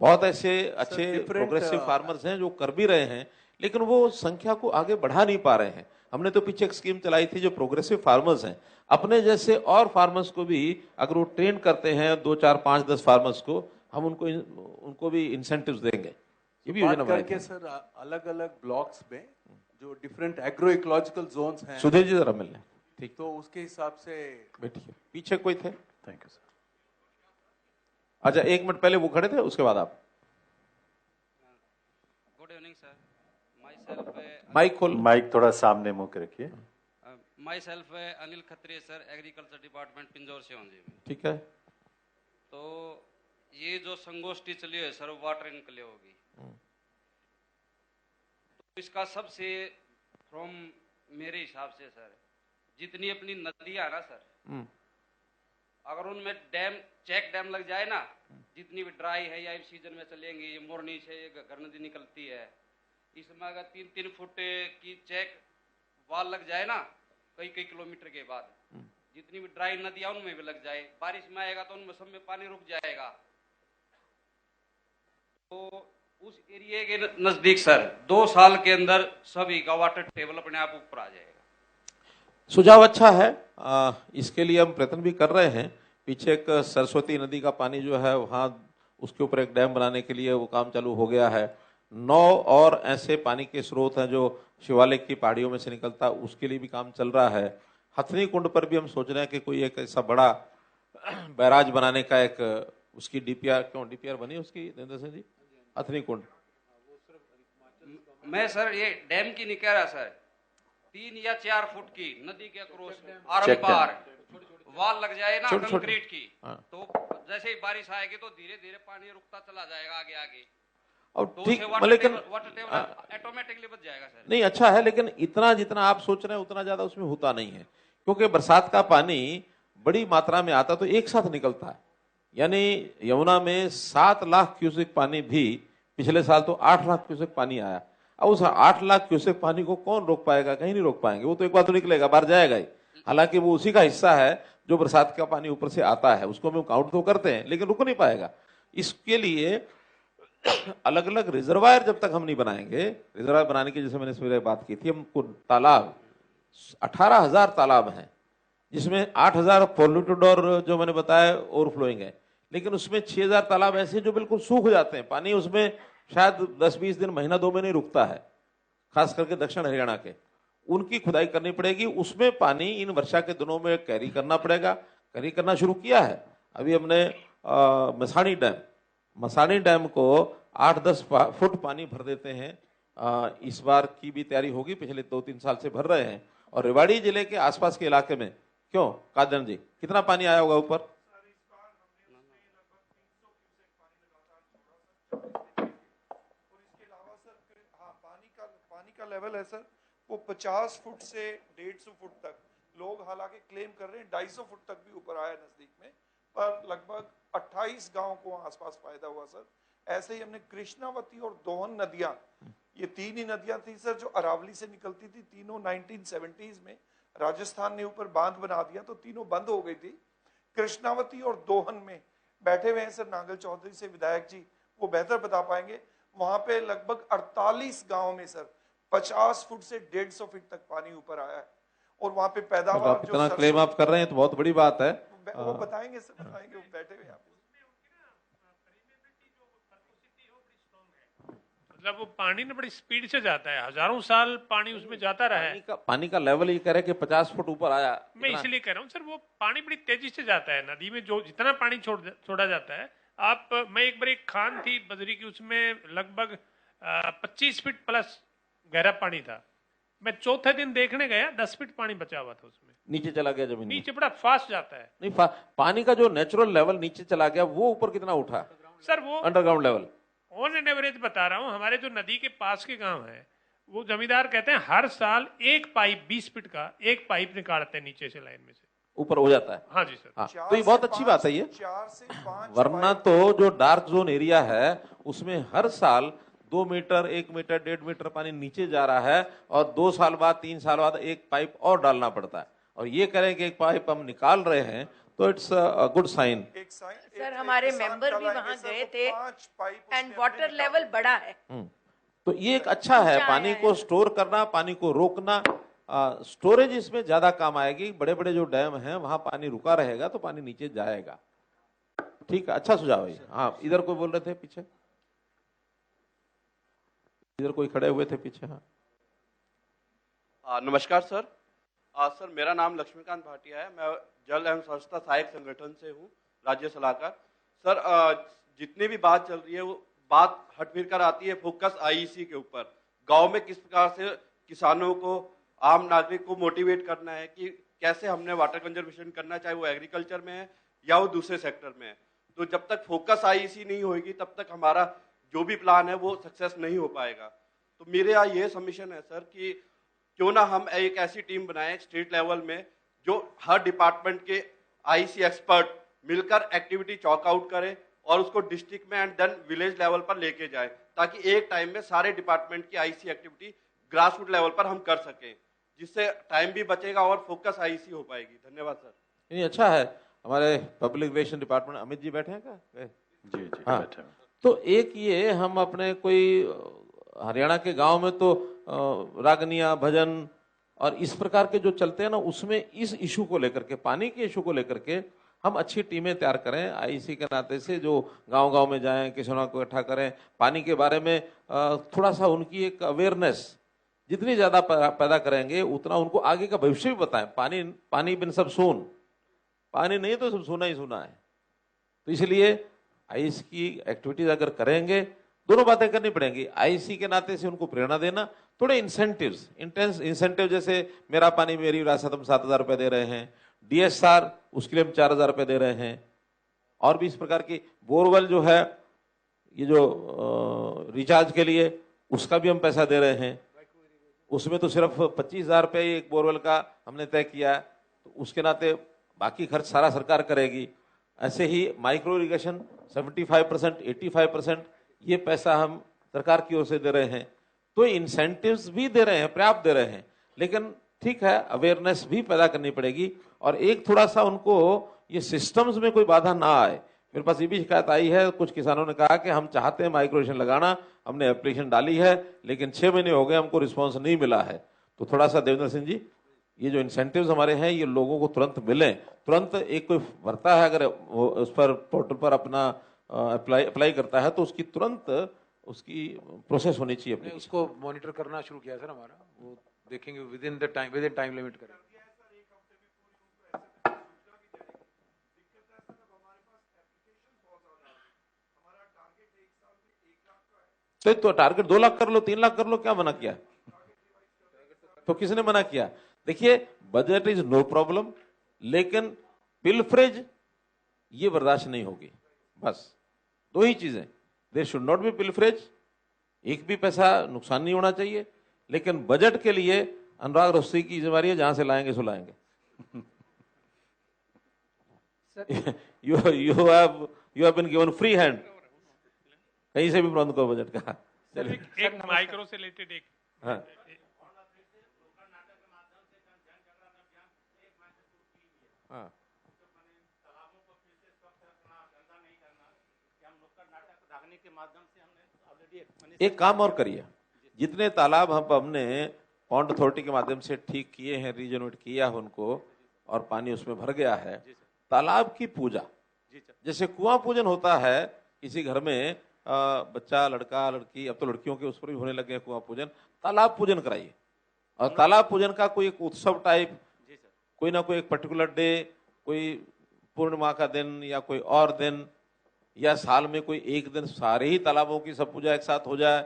बहुत ऐसे अच्छे प्रोग्रेसिव फार्मर्स हैं जो कर भी रहे हैं, लेकिन वो संख्या को आगे बढ़ा नहीं पा रहे हैं। हमने तो पीछे एक स्कीम चलाई थी, जो प्रोग्रेसिव फार्मर्स हैं अपने जैसे और फार्मर्स को भी अगर वो ट्रेन करते हैं 2, 4, 5, 10 फार्मर्स को, हम उनको भी इंसेंटिव्स देंगे। ये भी योजना करके सर अलग अलग ब्लॉक्स में जो डिफरेंट एग्रो इकोलॉजिकल जोन्स हैं। सुधीर जी जरा मिलने, ठीक, तो उसके हिसाब से बैठिए। पीछे कोई थे? Thank you sir. अच्छा 1 मिनट पहले वो खड़े थे, उसके बाद आप। Good evening sir, myself mike खोल, माइक थोड़ा सामने मुंह के रखिए। Myself Anil Khatri sir, agriculture department Pinjore से हूँ जी। ठीक है। तो ये जो संगोष्ठी चली है सर, वाटर इन के लिए होगी, तो इसका सबसे फ्रॉम मेरे हिसाब से सर, जितनी अपनी नदियां है ना सर, अगर उनमें चेक डैम लग जाए ना, जितनी भी ड्राई है या इस सीजन में चलेंगी, ये मोरनी से घर नदी निकलती है, इसमें अगर 3-3 फुट की चेक वाल लग जाए ना कई किलोमीटर के बाद, जितनी भी ड्राई नदियां उनमें भी लग जाए, बारिश में आएगा तो उनमें सब में पानी रुक जाएगा। तो उस एरिया के नजदीक सर 2 साल के अंदर सभी का वाटर टेबल अपने आप ऊपर आ जाएगा। सुझाव अच्छा है, इसके लिए हम प्रयत्न भी कर रहे हैं। पीछे एक सरस्वती नदी का पानी जो है वहाँ, उसके ऊपर एक डैम बनाने के लिए वो काम चालू हो गया है। 9 और ऐसे पानी के स्रोत हैं जो शिवालिक की पहाड़ियों में से निकलता है, उसके लिए भी काम चल रहा है। हथनी कुंड पर भी हम सोच रहे हैं कि कोई एक ऐसा बड़ा बैराज बनाने का एक उसकी डीपीआर बनी उसकी, नरेंद्र सिंह जी, हथनी कुंड। मैं सर ये डैम की नहीं कह रहा सर, 3 या 4 फुट की नदी के क्रॉस आरम पार वाल लग जाए ना कंक्रीट की, तो जैसे ही बारिश आएगी तो धीरे धीरे पानी रुकता चला जाएगा आगे आगे, और तो ठीक, लेकिन लेकिन वाटर टेबल ऑटोमेटिकली बच जाएगा सर। नहीं, अच्छा है, लेकिन इतना जितना आप सोच रहे हैं उतना ज्यादा उसमें होता नहीं है, क्योंकि बरसात का पानी बड़ी मात्रा में आता तो एक साथ निकलता है। यानी यमुना में 7 लाख क्यूसेक पानी भी, पिछले साल तो 8 लाख क्यूसेक पानी आया। अब उस 8 लाख क्यूसेक पानी को कौन रोक पाएगा? कहीं नहीं रोक पाएंगे, वो तो एक बार तो निकलेगा, बाहर जाएगा ही। हालांकि वो उसी का हिस्सा है जो बरसात का पानी ऊपर से आता है, उसको हम काउंट तो करते हैं, लेकिन रुक नहीं पाएगा। इसके लिए अलग अलग रिजर्वायर जब तक हम नहीं बनाएंगे, रिजर्वायर बनाने की जैसे मैंने सवेरे बात की थी, हमको तालाब 18,000 तालाब हैं, जिसमें 8,000 पॉल्यूटेड और जो मैंने बताया ओवरफ्लोइंग है, लेकिन उसमें 6,000 तालाब ऐसे जो बिल्कुल सूख जाते हैं, पानी उसमें शायद 10-20 दिन, महीना 2 महीने रुकता है, खास करके दक्षिण हरियाणा के। उनकी खुदाई करनी पड़ेगी, उसमें पानी इन वर्षा के दिनों में कैरी करना पड़ेगा। कैरी करना शुरू किया है अभी हमने। मसानी डैम को 8-10 फुट पानी भर देते हैं। इस बार की भी तैयारी होगी, पिछले 2-3 साल से भर रहे हैं। और रेवाड़ी जिले के आसपास के इलाके में, क्यों काजन जी, कितना पानी आया होगा ऊपर? पानी का लेवल है सर वो 50 फुट से 150 फुट तक, लोग हालांकि क्लेम कर रहे हैं 250 फुट तक भी ऊपर आया नजदीक में, पर लगभग 28 गांव को आसपास फायदा हुआ सर। ऐसे ही हमने कृष्णावती और दोहन नदियां, ये 3 ही नदियां थी सर जो अरावली से निकलती थी, तीनों 1970s में राजस्थान ने ऊपर बांध बना दिया तो तीनों बंद हो गई थी। कृष्णावती और दोहन में बैठे हुए हैं सर नांगल चौधरी से विधायक जी, वो बेहतर बता पाएंगे। वहां पे लगभग 48 गांव में सर 50 फुट से 150 फीट तक पानी ऊपर आया है, और वहां पे पैदावार आप इतना क्लेम आप कर रहे हैं तो बहुत बड़ी बात है। वो बताएंगे सर, बताएंगे, वो बैठे हुए आप। मतलब वो पानी ना बड़ी स्पीड से जाता है, हजारों साल पानी उसमें जाता रहा है। पानी का लेवल ये कह रहे हैं कि 50 फुट ऊपर आया। मैं इसलिए कह रहा हूँ सर, वो पानी बड़ी तेजी से जाता है नदी में, जो जितना पानी छोड़ा जाता है। मैं एक बार एक खान थी बजरी की, उसमें लगभग 25 फीट प्लस गहरा पानी था। मैं चौथे दिन देखने गया, 10 फीट पानी बचा हुआ था उसमें, नीचे चला गया जमीन, नीचे बड़ा फास्ट जाता है। नहीं, पानी का जो नेचुरल लेवल नीचे चला गया वो ऊपर कितना उठा सर? वो underground level on an average बता रहा हूँ, हमारे जो नदी के पास के गांव है, वो जमींदार कहते हैं हर साल एक पाइप 20 फीट का एक पाइप निकालते हैं नीचे से, लाइन में से ऊपर हो जाता है। हाँ जी सर। हाँ, तो ये बहुत अच्छी बात है ये। 4 से 5 वरना तो जो डार्क जोन एरिया है उसमें हर साल 2 मीटर, 1 मीटर, 1.5 मीटर पानी नीचे जा रहा है, और 2 साल बाद, 3 साल बाद एक पाइप और डालना पड़ता है। और ये करें कि एक पाइप हम निकाल रहे हैं तो it's a good sign. Sir हमारे मेंबर भी वहां गए थे एंड वाटर लेवल बढ़ा है। तो ये एक अच्छा है, पानी को स्टोर करना, पानी को रोकना। स्टोरेज इसमें ज्यादा काम आएगी। बड़े बड़े जो डैम हैं वहां पानी रुका रहेगा तो पानी नीचे जाएगा। ठीक है, अच्छा सुझाव है। हाँ, इधर कोई बोल रहे थे पीछे, इधर कोई खड़े हुए थे पीछे। हाँ, नमस्कार सर। सर मेरा नाम लक्ष्मीकांत भाटिया है, मैं जल एवं स्वच्छता सहायक संगठन से हूँ, राज्य सलाहकार। सर जितनी भी बात चल रही है वो बात हट फिर कर आती है फोकस आईईसी के ऊपर। गांव में किस प्रकार से किसानों को, आम नागरिक को मोटिवेट करना है कि कैसे हमने वाटर कंजर्वेशन करना, चाहे वो एग्रीकल्चर में है या वो दूसरे सेक्टर में है। तो जब तक फोकस आईईसी नहीं होगी तब तक हमारा जो भी प्लान है वो सक्सेस नहीं हो पाएगा। तो मेरे यहाँ ये सबमिशन है सर कि क्यों ना हम एक ऐसी टीम बनाएं स्टेट लेवल में जो हर डिपार्टमेंट के आईसी एक्सपर्ट मिलकर एक्टिविटी चॉक आउट करें और उसको डिस्ट्रिक्ट में एंड देन विलेज लेवल पर लेके जाएं, ताकि एक टाइम में सारे डिपार्टमेंट की IC activity grass root level पर हम कर सकें, जिससे टाइम भी बचेगा और फोकस आईसी हो पाएगी। धन्यवाद सर। ये अच्छा है। हमारे public relation department Amit ji बैठे हैं क्या? जी जी हाँ। बैठे हैं। तो एक ये हम अपने कोई हरियाणा के गांव में तो रागनिया, भजन और इस प्रकार के जो चलते हैं ना, उसमें इस इशू को लेकर के, पानी के इशू को लेकर के हम अच्छी टीमें तैयार करें आईसी के नाते से, जो गांव-गांव में जाएं, किसानों को इकट्ठा करें, पानी के बारे में थोड़ा सा उनकी एक अवेयरनेस जितनी ज्यादा पैदा करेंगे उतना उनको आगे का भविष्य भी बताएं। पानी पानी बिन सब सून, पानी नहीं तो सब सूना ही सूना है। तो इसलिए आईसी की एक्टिविटीज अगर करेंगे, दोनों बातें करनी पड़ेंगी। आईसी के नाते से उनको प्रेरणा देना, थोड़े इंसेंटिव्स, इंटेंस इंसेंटिव, जैसे मेरा पानी मेरी विरासत हम 7,000 रुपए दे रहे हैं, डीएसआर उसके लिए हम 4,000 रुपए दे रहे हैं, और भी इस प्रकार की बोरवेल जो है, ये जो रिचार्ज के लिए उसका भी हम पैसा दे रहे हैं। उसमें तो सिर्फ 25,000 रुपये एक बोरवेल का हमने तय किया है, तो उसके नाते बाकी खर्च सारा सरकार करेगी। ऐसे ही माइक्रो इरिगेशन 75%, 85% ये पैसा हम सरकार की ओर से दे रहे हैं। तो इंसेंटिव्स भी दे रहे हैं, पर्याप्त दे रहे हैं, लेकिन ठीक है, अवेयरनेस भी पैदा करनी पड़ेगी। और एक थोड़ा सा उनको ये सिस्टम्स में कोई बाधा ना आए। मेरे पास ये भी शिकायत आई है, कुछ किसानों ने कहा कि हम चाहते हैं माइक्रो इरिगेशन लगाना, हमने एप्लीकेशन डाली है, लेकिन 6 महीने हो गए हमको रिस्पॉन्स नहीं मिला है। तो थोड़ा सा देवेंद्र सिंह जी, ये जो इंसेंटिव्स हमारे हैं ये लोगों को तुरंत मिलें। तुरंत एक कोई भरता है, अगर वो उस पर पोर्टल पर अपना अप्लाई करता है तो उसकी तुरंत उसकी प्रोसेस होनी चाहिए। अपनी उसको मॉनिटर करना शुरू किया सर हमारा, वो देखेंगे विद इन टाइम लिमिट करें। तो टारगेट 2 लाख कर लो, 3 लाख कर लो, क्या मना किया? तो किसने मना किया? देखिए, बजट इज नो प्रॉब्लम, लेकिन पिलफ्रेज ये बर्दाश्त नहीं होगी। बस 2 ही चीजें, there should not be pilferage, एक भी पैसा नुकसान नहीं होना चाहिए, लेकिन बजट के लिए अनुराग रस्सी की जिम्मेदारी है, जहां से लाएंगे सो लाएंगे। you have been given free hand, कहीं से भी प्रबंध करो बजट का। एक माइक्रो से रिलेटेड एक, हाँ, हाँ, एक काम और करिए, जितने तालाब हमने पॉन्ड अथॉरिटी के माध्यम से ठीक किए हैं, रीजनरेट किया है उनको, और पानी उसमें भर गया है, तालाब की पूजा, जैसे कुआं पूजन होता है किसी घर में, बच्चा, लड़का, लड़की, अब तो लड़कियों के उस पर भी होने लगे हैं कुआं पूजन, तालाब पूजन कराइए। और तालाब पूजन का कोई एक उत्सव टाइप, कोई ना कोई एक पर्टिकुलर डे, कोई पूर्णिमा का दिन या कोई और दिन, या साल में कोई एक दिन सारे ही तालाबों की सब पूजा एक साथ हो जाए।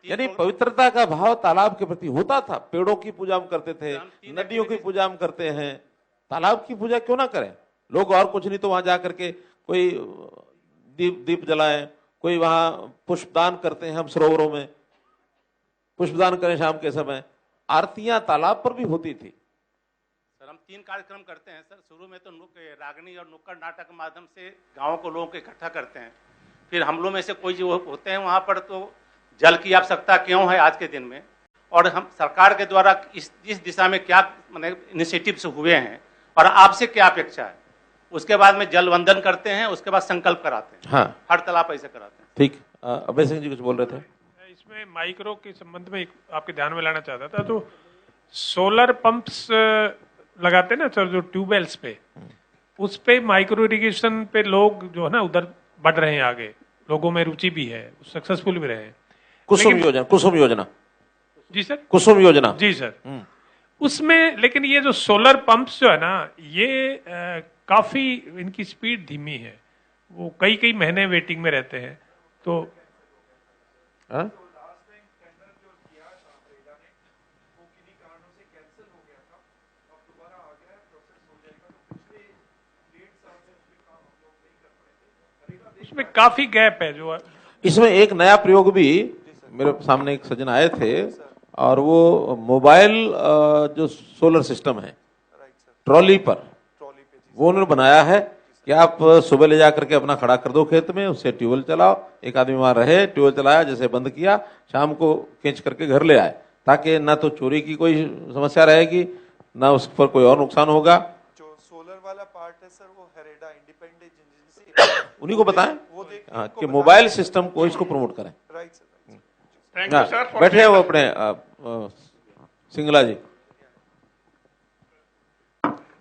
यानी पवित्रता का भाव तालाब के प्रति होता था। पेड़ों की पूजा हम करते थे, नदियों की पूजा हम करते हैं, तालाब की पूजा क्यों ना करें लोग? और कुछ नहीं तो वहां जाकर के कोई दीप जलाएं, कोई वहां पुष्पदान करते हैं, हम सरोवरों में पुष्पदान करें शाम के समय। आरतियां तालाब पर भी होती थी। सर, हम 3 कार्यक्रम करते हैं सर। शुरू में तो रागनी और नुक्कड़ नाटक के माध्यम से गाँव को लोगों को इकट्ठा करते हैं। फिर हम लोग में से कोई जो होते हैं वहाँ पर तो जल की आवश्यकता क्यों है आज के दिन में, और हम सरकार के द्वारा इस दिशा में क्या इनिशिएटिव्स हुए हैं और आपसे क्या अपेक्षा है। उसके बाद में जल वंदन करते हैं, उसके बाद संकल्प कराते हैं। हाँ, हर तालाब ऐसे कराते हैं। ठीक, अभय सिंह जी कुछ बोल रहे थे। इसमें माइक्रो के संबंध में आपके ध्यान में लाना चाहता था। तो सोलर पंप्स लगाते हैं ना सर, जो ट्यूबवेल्स पे, उस पे माइक्रो इरिगेशन पे लोग जो है ना उधर बढ़ रहे हैं आगे, लोगों में रुचि भी है, सक्सेसफुल भी रहे हैं। कुसुम योजना, कुसुम योजना, जी सर, कुसुम योजना, जी सर, उसमें लेकिन ये जो सोलर पंप्स जो है ना, ये काफी इनकी स्पीड धीमी है, वो कई महीने वेटिंग में रहते हैं। तो हाँ? उसमें काफी गैप है जो। इसमें एक नया प्रयोग भी, मेरे सामने एक सज्जन आए थे, और वो मोबाइल जो सोलर सिस्टम है ट्रॉली पर, वो उन्होंने बनाया है कि आप सुबह ले जाकर के अपना खड़ा कर दो खेत में, उससे ट्यूबवेल चलाओ, एक आदमी वहां रहे, ट्यूबवेल चलाया, जैसे बंद किया, शाम को खींच करके घर ले आए, ताकि ना तो चोरी की कोई समस्या रहेगी, ना उस पर कोई और नुकसान होगा। जो सोलर वाला पार्ट है सर, वो हेरेडा इंडिपेंडेंट एजेंसी, उन्हीं को बताएं कि मोबाइल सिस्टम को इसको प्रमोट करें। Right sir. बैठे हैं वो अपने सिंगला जी,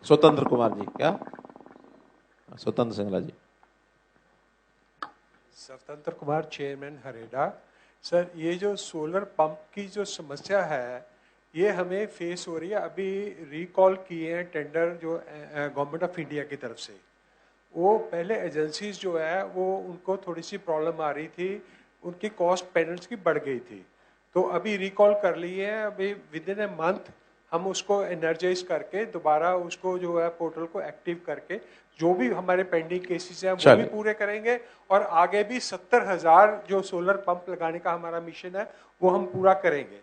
स्वतंत्र कुमार जी, क्या स्वतंत्र सिंगला जी। स्वतंत्र कुमार, चेयरमैन हरेडा। सर, ये जो सोलर पंप की जो समस्या है ये हमें फेस हो रही है। अभी रिकॉल किए हैं टेंडर जो गवर्नमेंट ऑफ इंडिया की तरफ से। वो पहले एजेंसीज जो है वो उनको थोड़ी सी प्रॉब्लम आ रही थी, उनकी कॉस्ट पेमेंट्स की बढ़ गई थी, तो अभी रिकॉल कर लिए हैं। अभी विद इन ए मंथ हम उसको एनर्जाइज करके दोबारा उसको जो है पोर्टल को एक्टिव करके जो भी हमारे पेंडिंग केसेस हैं वो भी पूरे करेंगे, और आगे भी 70,000 जो सोलर पंप लगाने का हमारा मिशन है वो हम पूरा करेंगे।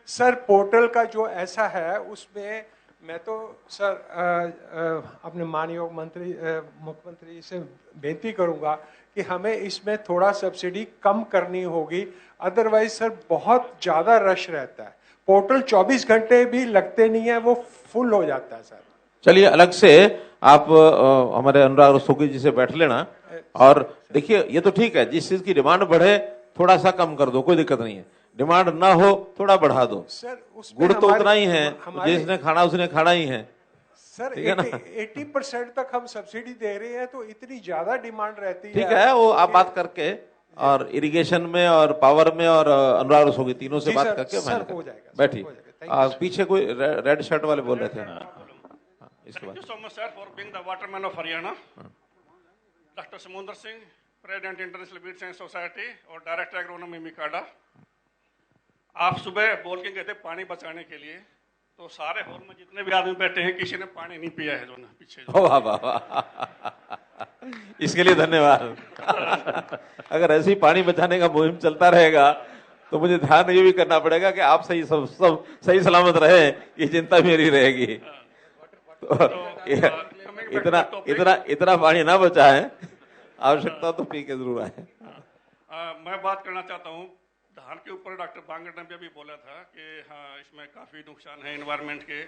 सर, पोर्टल का जो ऐसा है उसमें मैं तो सर अपने माननीय मुख्यमंत्री से बेनती करूंगा कि हमें इसमें थोड़ा सब्सिडी कम करनी होगी, अदरवाइज सर बहुत ज़्यादा रश रहता है। पोर्टल 24 घंटे भी लगते नहीं है, वो फुल हो जाता है सर। चलिए, अलग से आप हमारे अनुराग रस्तोगी जी से बैठ लेना, और देखिए ये तो ठीक है, जिस चीज की डिमांड बढ़े थोड़ा सा कम कर दो, कोई दिक्कत नहीं है। डिमांड ना हो थोड़ा बढ़ा दो। सर, गुड़ तो उतना ही है, जिसने खाना उसने खाना ही है। सर 80% तक हम सब्सिडी दे रहे हैं, तो इतनी ज्यादा डिमांड रहती है। ठीक है, वो आप बात करके और इरिगेशन में और पावर में और अनुराग रस्तोगी तीनों से बात करके हो जाएगा। बैठिए। पीछे कोई रेड शर्ट वाले बोल रहे थे। Thank you so much, sir, for being the waterman of Haryana. Dr. Samundar Singh, President International Weed Science Society और डायरेक्टर एग्रोनॉमी मिकाडा। आप सुबह बोल के गए थे पानी बचाने के लिए, तो सारे हॉल में जितने भी आदमी बैठे हैं किसी ने पानी नहीं पिया है जो ना पीछे। वाह वाह वाह, इसके लिए धन्यवाद। अगर ऐसी पानी बचाने का मुहिम चलता रहेगा तो मुझे ध्यान ये भी करना पड़ेगा कि आप सब सही सलामत रहे, ये चिंता मेरी रहेगी। तो इतना पानी ना बचाएं, आवश्यकता तो पी के जरूर आए। मैं बात करना चाहता हूँ धान के ऊपर। डॉक्टर बांगड़ ने भी बोला था कि हाँ इसमें काफी नुकसान है एनवायरनमेंट के,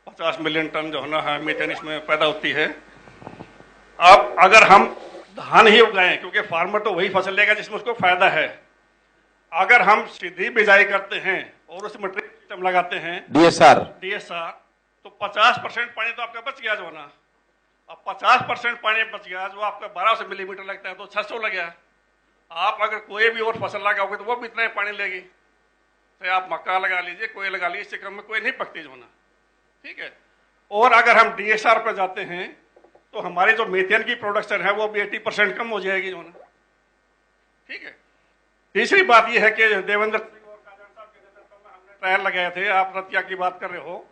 50 मिलियन टन जो है ना मीथेन इसमें पैदा होती है। अब अगर हम धान ही उगाएं, क्योंकि फार्मर तो वही फसल लेगा जिसमें उसको फायदा है, अगर हम सीधी बिजाई करते हैं और उसमें ड्रिप सिस्टम लगाते हैं डीएसआर, तो 50% पानी तो आपका बच गया जो ना। अब 50% पानी बच गया, जो आपका 1200 मिलीमीटर लगता है तो 600 लग गया। आप अगर कोई भी और फसल लगाओगे तो वो भी इतना ही पानी लेगी। तो आप मक्का लगा लीजिए, कोई लगा लीजिए, इससे कम में कोई नहीं पकती जो ना। ठीक है। और अगर हम डीएसआर पर जाते हैं तो हमारी जो मीथेन की प्रोडक्शन है वो भी 80% कम हो जाएगी जो ना। ठीक है। तीसरी बात यह है कि देवेंद्र सिंह और काजल साहब के नेतृत्व में हमने ट्रायल लगाए थे। आप रतिया की बात कर रहे हो,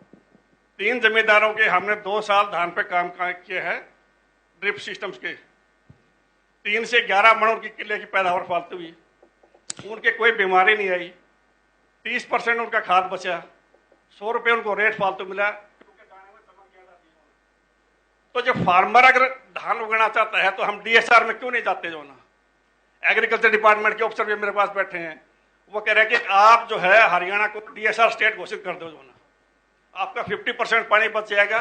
3 जमींदारों के हमने 2 साल धान पे काम किए हैं ड्रिप सिस्टम्स के। 3 से 11 मण उनकी किले की पैदावार फालतू हुई, उनके कोई बीमारी नहीं आई, 30% उनका खाद बचा, 100 रुपये उनको रेट फालतू मिला। तो जब फार्मर अगर धान उगाना चाहता है तो हम डीएसआर में क्यों नहीं जाते जो ना। एग्रीकल्चर डिपार्टमेंट के अफसर भी मेरे पास बैठे हैं, वो कह रहे हैं कि आप जो है हरियाणा को डीएसआर स्टेट घोषित कर दो जो ना, आपका 50% पानी बच जाएगा।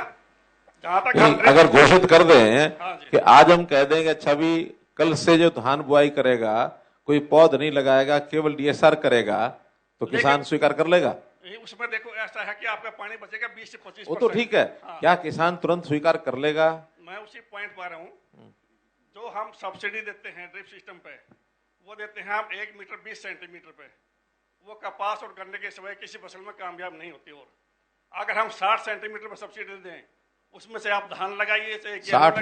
जहां तक अगर घोषित कर दें कि आज हम कह देंगे अच्छा भी कल से जो धान बुआई करेगा कोई पौध नहीं लगाएगा, केवल डीएसआर करेगा, तो किसान स्वीकार कर लेगा। उसमें देखो ऐसा है कि आपका पानी बचेगा 20 से 25%। वो तो ठीक है। क्या किसान तुरंत स्वीकार कर लेगा? मैं उसी पॉइंट पर रहा हूँ। जो हम सब्सिडी देते हैं ड्रिप सिस्टम पे, वो देते हैं हम 1 मीटर 20 सेंटीमीटर पे। वो कपास और गन्ने के सिवाय किसी फसल में कामयाब नहीं होती। और अगर हम 60 सेंटीमीटर पर सब्सिडी दें, उसमें से आप धान लगाइए, 60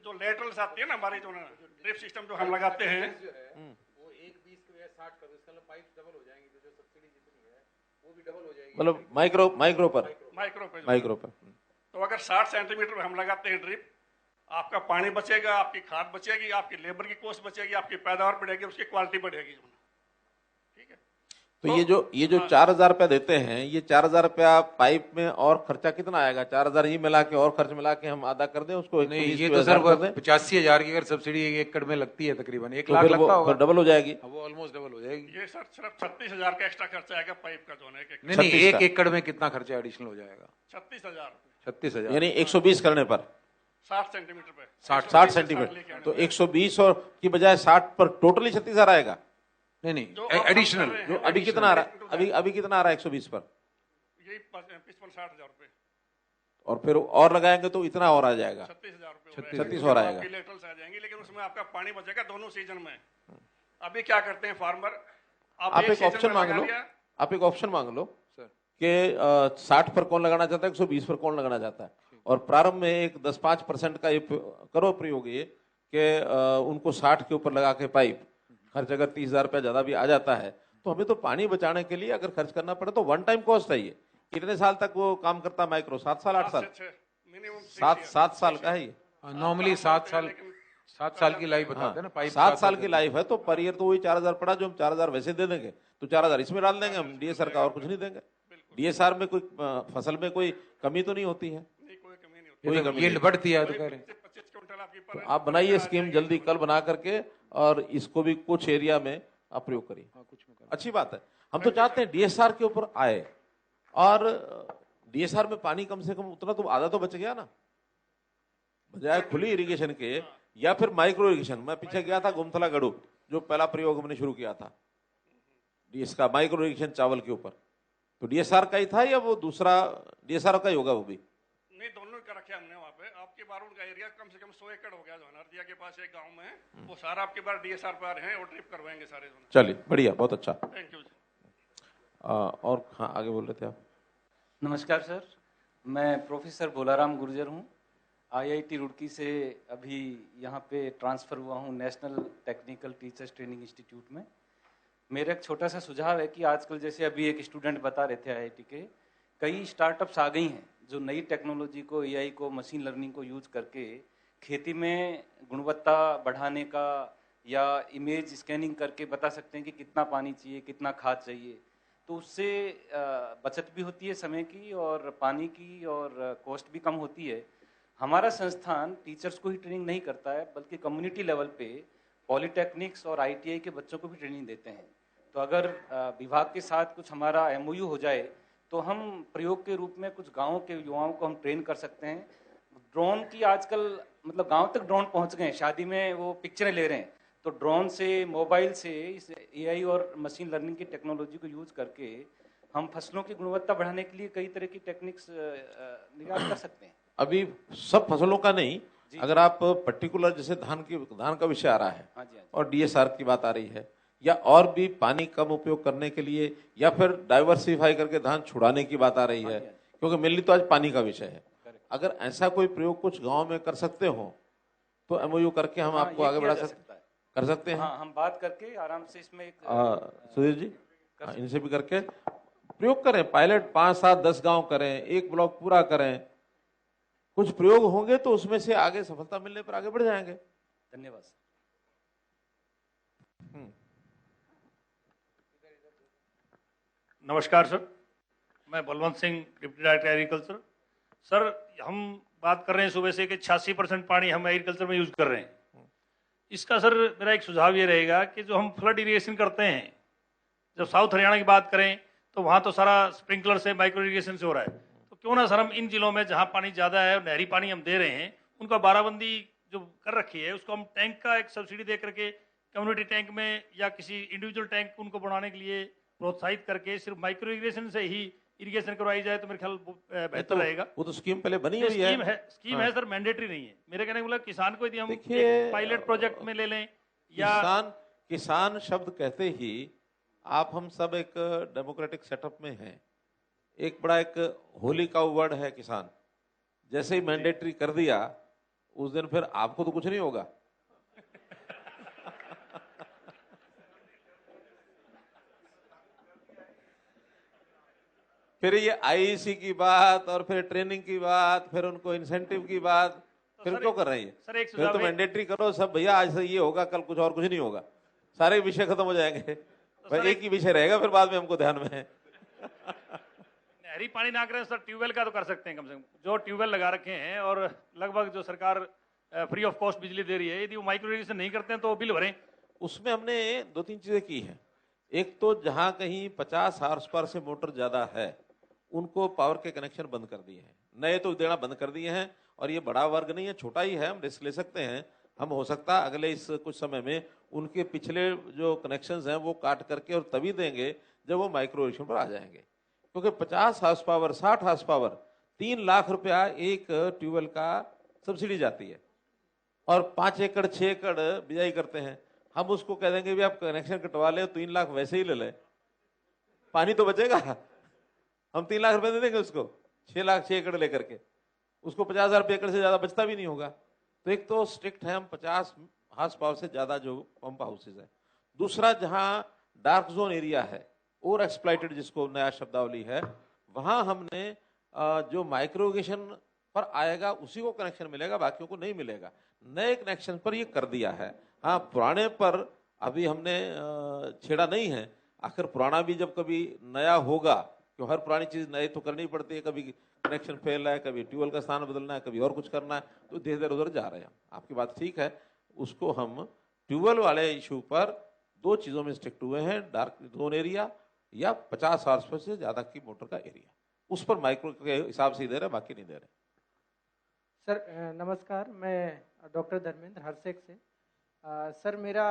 जो लेटरल्स आती है ना हमारी जो ड्रिप सिस्टम जो हम लगाते हैं, वो 1-20 के बजाय 60 कर दो, इसका मतलब पाइप डबल हो जाएंगी, तो जो सब्सिडी जितनी है वो भी डबल हो जाएगी। मतलब माइक्रो पर। तो अगर 60 सेंटीमीटर पे हम लगाते हैं ड्रिप, आपका पानी बचेगा, आपकी खाद बचेगी, आपकी लेबर की कॉस्ट बचेगी, आपकी पैदावार बढ़ेगी, उसकी क्वालिटी बढ़ेगी। ठीक है। तो ये जो 4,000 रुपया देते हैं, ये 4,000 रुपया पाइप में और खर्चा कितना आएगा? 4,000 ही मिला के और खर्च मिला के हम आधा कर दें उसको? नहीं, ये तो सर 85,000 की अगर सब्सिडी 1 एकड़ में लगती है तकरीबन 1 लाख लगता होगा, डबल हो जाएगी। वो ऑलमोस्ट डबल हो जाएगी। ये सर सिर्फ 36,000 का एक्स्ट्रा खर्चा आएगा पाइप का जो है। नहीं, 1 एकड़ में कितना खर्चा एडिशनल हो जाएगा? 36,000। 36,000 यानी 120 करने पर 60 सेंटीमीटर पे 60 सेंटीमीटर, तो 120 और की बजाय 60 पर टोटली 36,000 आएगा। नहीं, एडिशनल जो अभी कितना आ रहा है? अभी कितना आ रहा है 120 पर? यही 55-60,000 रुपए। और फिर और लगाएंगे तो इतना और आ जाएगा, 36,000 और आएगा। लेटरल्स आ जाएंगे, लेकिन उसमें आपका पानी बचेगा दोनों सीजन में। अभी क्या करते हैं फार्मर, आप एक ऑप्शन मांग लो, आप एक ऑप्शन मांग लो कि 60 पर कौन लगाना चाहता है, 120 पर कौन लगाना चाहता है, और प्रारंभ में एक 10-5% का ये करो प्रयोग, ये कि उनको 60 के ऊपर लगा के पाइप, खर्च अगर 30,000 रुपया ज्यादा भी आ जाता है तो हमें तो पानी बचाने के लिए अगर खर्च करना पड़े तो वन टाइम कॉस्ट है ये। कितने साल तक वो काम करता माइक्रो? 7 साल 8 साल, 7 साल का है ये नॉर्मली 7 साल की लाइफ बताते हैं ना पाइप। 7 साल की लाइफ है, तो पर ईयर तो वही 4,000 पड़ा, जो हम 4,000 वैसे दे देंगे तो 4,000 इसमें डाल देंगे हम डीएसआर का, और कुछ नहीं देंगे। डीएसआर में कोई फसल में कोई कमी तो नहीं होती है, कोई कमी यील्ड बढ़ती है तो कह रहे हैं। तो आप बनाइए स्कीम जल्दी, कल बना करके, और इसको भी कुछ एरिया में आप प्रयोग करिए। अच्छी बात है, हम तो चाहते हैं डीएसआर के ऊपर आए, और डीएसआर में पानी कम से कम उतना तो आधा तो बच गया ना, बजाय खुली इरिगेशन के या फिर माइक्रो इरिगेशन। मैं पीछे गया था गुमथला गढ़ू, जो पहला प्रयोग हमने शुरू किया था डीएस का, माइक्रो इरिगेशन चावल के ऊपर, तो डीएसआर का ही था या वो दूसरा डीएसआर का ही होगा वो भी? नहीं, दोनों का रखे हमने वहाँ पे। आपके बार उनका एरिया कम से कम 100 एकड़ हो गया, जो नर्दिया के पास एक गांव में है, वो सारा आपके बार डीएसआर पर हैं और ट्रिप करवाएंगे सारे। चलिए बढ़िया, बहुत अच्छा, थैंक यू। और हाँ आगे बोल रहे थे आप। नमस्कार सर, मैं प्रोफेसर भोलाराम गुर्जर हूँ, आईआईटी रुड़की से अभी यहाँ पे ट्रांसफ़र हुआ हूँ national technical teachers training institute में। मेरा एक छोटा सा सुझाव है कि आजकल जैसे अभी एक स्टूडेंट बता रहे थे आईआईटी के, कई स्टार्टअप्स आ गई हैं जो नई टेक्नोलॉजी को, एआई को, मशीन लर्निंग को यूज करके खेती में गुणवत्ता बढ़ाने का, या इमेज स्कैनिंग करके बता सकते हैं कि कितना पानी चाहिए, कितना खाद चाहिए, तो उससे बचत भी होती है समय की और पानी की, और कॉस्ट भी कम होती है। हमारा संस्थान टीचर्स को ही ट्रेनिंग नहीं करता है, बल्कि कम्युनिटी लेवल पे पॉलिटेक्निक्स और आईटीआई के बच्चों को भी ट्रेनिंग देते हैं। तो अगर विभाग के साथ कुछ हमारा एमओयू हो जाए तो हम प्रयोग के रूप में कुछ गाँव के युवाओं को हम ट्रेन कर सकते हैं। ड्रोन की आजकल मतलब गाँव तक ड्रोन पहुँच गए हैं, शादी में वो पिक्चरें ले रहे हैं, तो ड्रोन से, मोबाइल से, इस एआई और मशीन लर्निंग की टेक्नोलॉजी को यूज करके हम फसलों की गुणवत्ता बढ़ाने के लिए कई तरह की टेक्निक्स निकाल कर सकते हैं। अभी सब फसलों का नहीं, अगर आप पर्टिकुलर जैसे धान का विषय आ रहा है, हाँ जी, और डीएसआर की बात आ रही है, या और भी पानी कम उपयोग करने के लिए, या फिर डाइवर्सिफाई करके धान छुड़ाने की बात आ रही है, क्योंकि मेनली तो आज पानी का विषय है। अगर ऐसा कोई प्रयोग कुछ गाँव में कर सकते हो तो एमओयू करके हम आपको आगे बढ़ा कर सकते हैं। हाँ, हम बात करके आराम से इसमें एक सुधीर जी इनसे भी करके प्रयोग करें, पायलट 5, 7, 10 गांव करें, एक ब्लॉक पूरा करें, कुछ प्रयोग होंगे तो उसमें से आगे सफलता मिलने पर आगे बढ़ जाएंगे। धन्यवाद। नमस्कार सर, मैं Balwant Singh, deputy director agriculture. Sir, हम बात कर रहे हैं सुबह से कि 86% पानी हम एग्रीकल्चर में यूज कर रहे हैं। इसका सर मेरा एक सुझाव ये रहेगा कि जो हम फ्लड इरिगेशन करते हैं, जब साउथ हरियाणा की बात करें तो वहाँ तो सारा स्प्रिंकलर से, माइक्रो इरिगेशन से हो रहा है, तो क्यों ना सर हम इन जिलों में जहाँ पानी ज़्यादा है और नहरी पानी हम दे रहे हैं, उनका बाराबंदी जो कर रखी है उसको हम टैंक का एक सब्सिडी दे करके कम्युनिटी टैंक में या किसी इंडिविजुअल टैंक उनको बनाने के लिए प्रोत्साहित करके सिर्फ माइक्रो इरिगेशन से ही इरिगेशन करवाई जाए तो मेरे ख्याल बेहतर रहेगा। वो तो स्कीम पहले बनी हुई है, स्कीम है सर, मैंडेटरी नहीं है। मेरे कहने का किसान को यदि हम पायलट प्रोजेक्ट में ले लें, या किसान शब्द कहते ही आप हम सब एक डेमोक्रेटिक सेटअप में हैं, एक बड़ा एक होली का वर्ड है किसान। जैसे ही मैंडेटरी कर दिया उस दिन फिर आपको तो कुछ नहीं होगा। फिर ये आईईसी की बात और फिर ट्रेनिंग की बात, फिर उनको इंसेंटिव की बात, फिर क्यों कर रही है? फिर तो मैंडेटरी करो सब, भैया आज से ये होगा, कल कुछ और कुछ नहीं होगा, सारे विषय खत्म हो जाएंगे। भाई एक ही विषय रहेगा फिर बाद में हमको ध्यान में है। नहरी पानी ना करें सर, ट्यूबवेल का तो कर सकते हैं। कम से कम जो ट्यूबवेल लगा रखे हैं और लगभग जो सरकार फ्री ऑफ कॉस्ट बिजली दे रही है, यदि वो माइक्रो इरिगेशन नहीं करते हैं तो बिल भरें। उसमें हमने 2-3 चीजें की हैं। एक तो जहां कहीं 50 हार्स पावर से मोटर ज्यादा है उनको पावर के कनेक्शन बंद कर दिए हैं, नए तो देना बंद कर दिए हैं। और ये बड़ा वर्ग नहीं है, छोटा ही है, हम रिस्क ले सकते हैं। हम हो सकता है अगले इस कुछ समय में उनके पिछले जो कनेक्शंस हैं वो काट करके और तभी देंगे जब वो माइक्रो इरिगेशन पर आ जाएंगे। क्योंकि 50 horse power, 60 horse power 3 lakh रुपया एक ट्यूबवेल का सब्सिडी जाती है, और 5 एकड़ 6 एकड़ बिजाई करते हैं। हम उसको कह देंगे भी आप कनेक्शन कटवा ले, 3 लाख वैसे ही ले ले, पानी तो बचेगा। हम 3 लाख रुपए दे देंगे उसको, 6 लाख 6 एकड़ लेकर के, उसको 50,000 रुपये एकड़ से ज्यादा बचता भी नहीं होगा। तो एक तो स्ट्रिक्ट है हम 50 हार्स पावर से ज्यादा जो पंप हाउसेज है। दूसरा, जहां डार्क जोन एरिया है, ओवर एक्सप्लॉइटेड जिसको नया शब्दावली है, वहां हमने जो माइक्रोगेशन पर आएगा उसी को कनेक्शन मिलेगा, बाकियों को नहीं मिलेगा। नए कनेक्शन पर ये कर दिया है। हाँ, पुराने पर अभी हमने छेड़ा नहीं है। आखिर पुराना भी जब कभी नया होगा, क्यों हर पुरानी चीज नई तो करनी पड़ती है, कभी कनेक्शन फेल है, कभी ट्यूबवेल का स्थान बदलना है, कभी और कुछ करना है, तो धीरे धीरे उधर जा रहे हैं। आपकी बात ठीक है, उसको हम ट्यूबवेल वाले इशू पर 2 चीजों में स्टिक हुए हैं, डार्क जोन एरिया या 50 हार्स पावर से ज्यादा की मोटर का एरिया, उस पर माइक्रो के हिसाब से ही दे रहे, बाकी नहीं दे रहे। सर नमस्कार, मैं डॉक्टर धर्मेंद्र हरसेक से। सर मेरा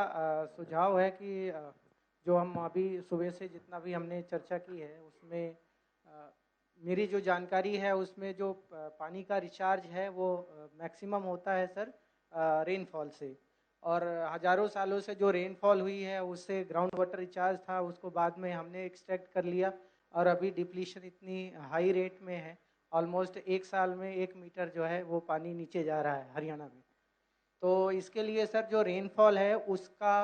सुझाव है कि जो हम अभी सुबह से जितना भी हमने चर्चा की है उसमें मेरी जो जानकारी है उसमें जो पानी का रिचार्ज है वो मैक्सिमम होता है सर रेनफॉल से, और हजारों सालों से जो रेनफॉल हुई है उससे ग्राउंड वाटर रिचार्ज था, उसको बाद में हमने एक्सट्रैक्ट कर लिया, और अभी डिप्लीशन इतनी हाई रेट में है, ऑलमोस्ट 1 साल में 1 मीटर जो है वो पानी नीचे जा रहा है हरियाणा में। तो इसके लिए सर जो रेनफॉल है उसका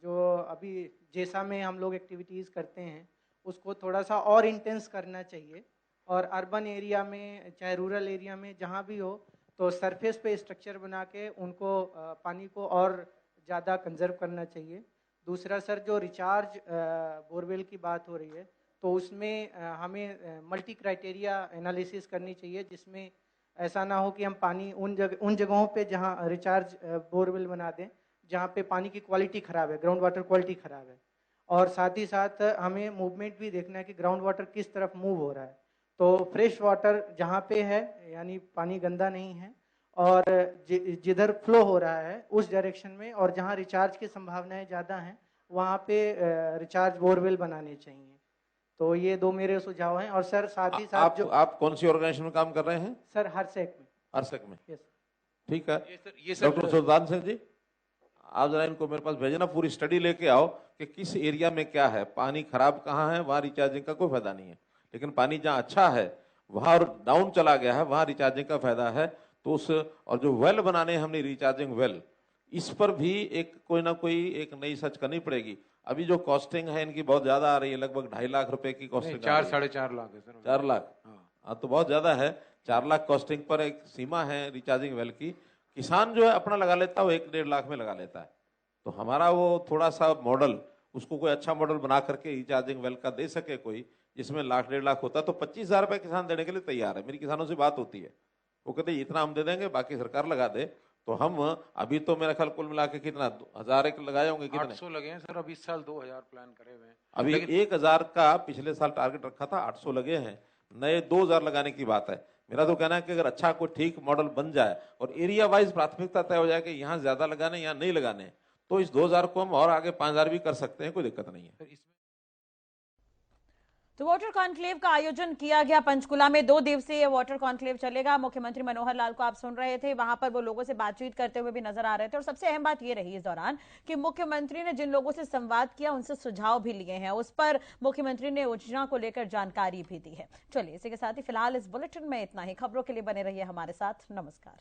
जो अभी जैसा में हम लोग एक्टिविटीज़ करते हैं उसको थोड़ा सा और इंटेंस करना चाहिए, और अर्बन एरिया में चाहे रूरल एरिया में जहाँ भी हो तो सरफेस पे स्ट्रक्चर बना के उनको पानी को और ज़्यादा कंजर्व करना चाहिए। दूसरा सर जो रिचार्ज बोरवेल की बात हो रही है तो उसमें हमें मल्टी क्राइटेरिया एनालिसिस करनी चाहिए, जिसमें ऐसा ना हो कि हम पानी उन जगहों पे जहाँ रिचार्ज बोरवेल बना दें जहाँ पे पानी की क्वालिटी ख़राब है, ग्राउंड वाटर क्वालिटी ख़राब है, और साथ ही साथ हमें मूवमेंट भी देखना है कि ग्राउंड वाटर किस तरफ मूव हो रहा है। तो फ्रेश वाटर जहाँ पे है यानी पानी गंदा नहीं है, और जिधर फ्लो हो रहा है उस डायरेक्शन में, और जहाँ रिचार्ज की संभावनाएं ज़्यादा हैं वहाँ पे रिचार्ज बोरवेल बनाने चाहिए। तो ये 2 मेरे सुझाव हैं। और सर साथ ही साथ जो आप कौन सी ऑर्गेनाइजेशन में काम कर रहे हैं? सर हरसेक में। हरसेक में, यस ठीक है। ये सर डॉक्टर सुल्तान सिंह जी, आप जरा इनको मेरे पास भेजना, पूरी स्टडी लेके आओ कि किस एरिया में क्या है, पानी खराब कहाँ है, वहाँ रिचार्जिंग का कोई फायदा नहीं है, लेकिन पानी जहाँ अच्छा है वहाँ डाउन चला गया है वहाँ रिचार्जिंग का फायदा है। तो उस, और जो वेल बनाने हमने रिचार्जिंग वेल, इस पर भी एक कोई ना कोई एक नई सर्च करनी पड़ेगी। अभी जो कॉस्टिंग है इनकी बहुत ज्यादा आ रही है, लगभग 2.5 लाख रुपए की कॉस्टिंग। 4-4.5 लाख है सर। 4 लाख, हाँ तो बहुत ज्यादा है। 4 लाख कॉस्टिंग पर एक सीमा है रिचार्जिंग वेल की। किसान जो है अपना लगा लेता है, वो 1-1.5 लाख में लगा लेता है। तो हमारा वो थोड़ा सा मॉडल, उसको कोई अच्छा मॉडल बना करके रिचार्जिंग वेल का दे सके कोई, जिसमें 1-1.5 लाख होता, तो 25,000 रुपए किसान देने के लिए तैयार है। मेरी किसानों से बात होती है, वो कहते हैं इतना हम दे देंगे, बाकी सरकार लगा दे। तो हम अभी तो मेरा ख्याल कुल मिला के कितना 1000 एक लगाए होंगे, कितने 800 लगे हैं सर, अभी इस साल 2000 प्लान करे हुए हैं। अभी 1000 का पिछले साल टारगेट रखा था, 800 लगे हैं, नए 2000 लगाने की बात है। मेरा तो कहना है कि अगर अच्छा कोई ठीक मॉडल बन जाए और एरिया वाइज प्राथमिकता तय हो जाए कि यहाँ ज्यादा लगाने यहाँ नहीं लगाने, तो इस 2000 को हम और आगे 5000 भी कर सकते हैं, कोई दिक्कत नहीं है। तो वाटर कॉन्क्लेव का आयोजन किया गया पंचकुला में। 2 दिवसीय वाटर कॉन्क्लेव चलेगा। मुख्यमंत्री मनोहर लाल को आप सुन रहे थे, वहां पर वो लोगों से बातचीत करते हुए भी नजर आ रहे थे, और सबसे अहम बात ये रही इस दौरान कि मुख्यमंत्री ने जिन लोगों से संवाद किया उनसे सुझाव भी लिए हैं, उस पर मुख्यमंत्री ने योजना को लेकर जानकारी भी दी है। चलिए इसी के साथ ही फिलहाल इस बुलेटिन में इतना ही। खबरों के लिए बने रहिए हमारे साथ। नमस्कार।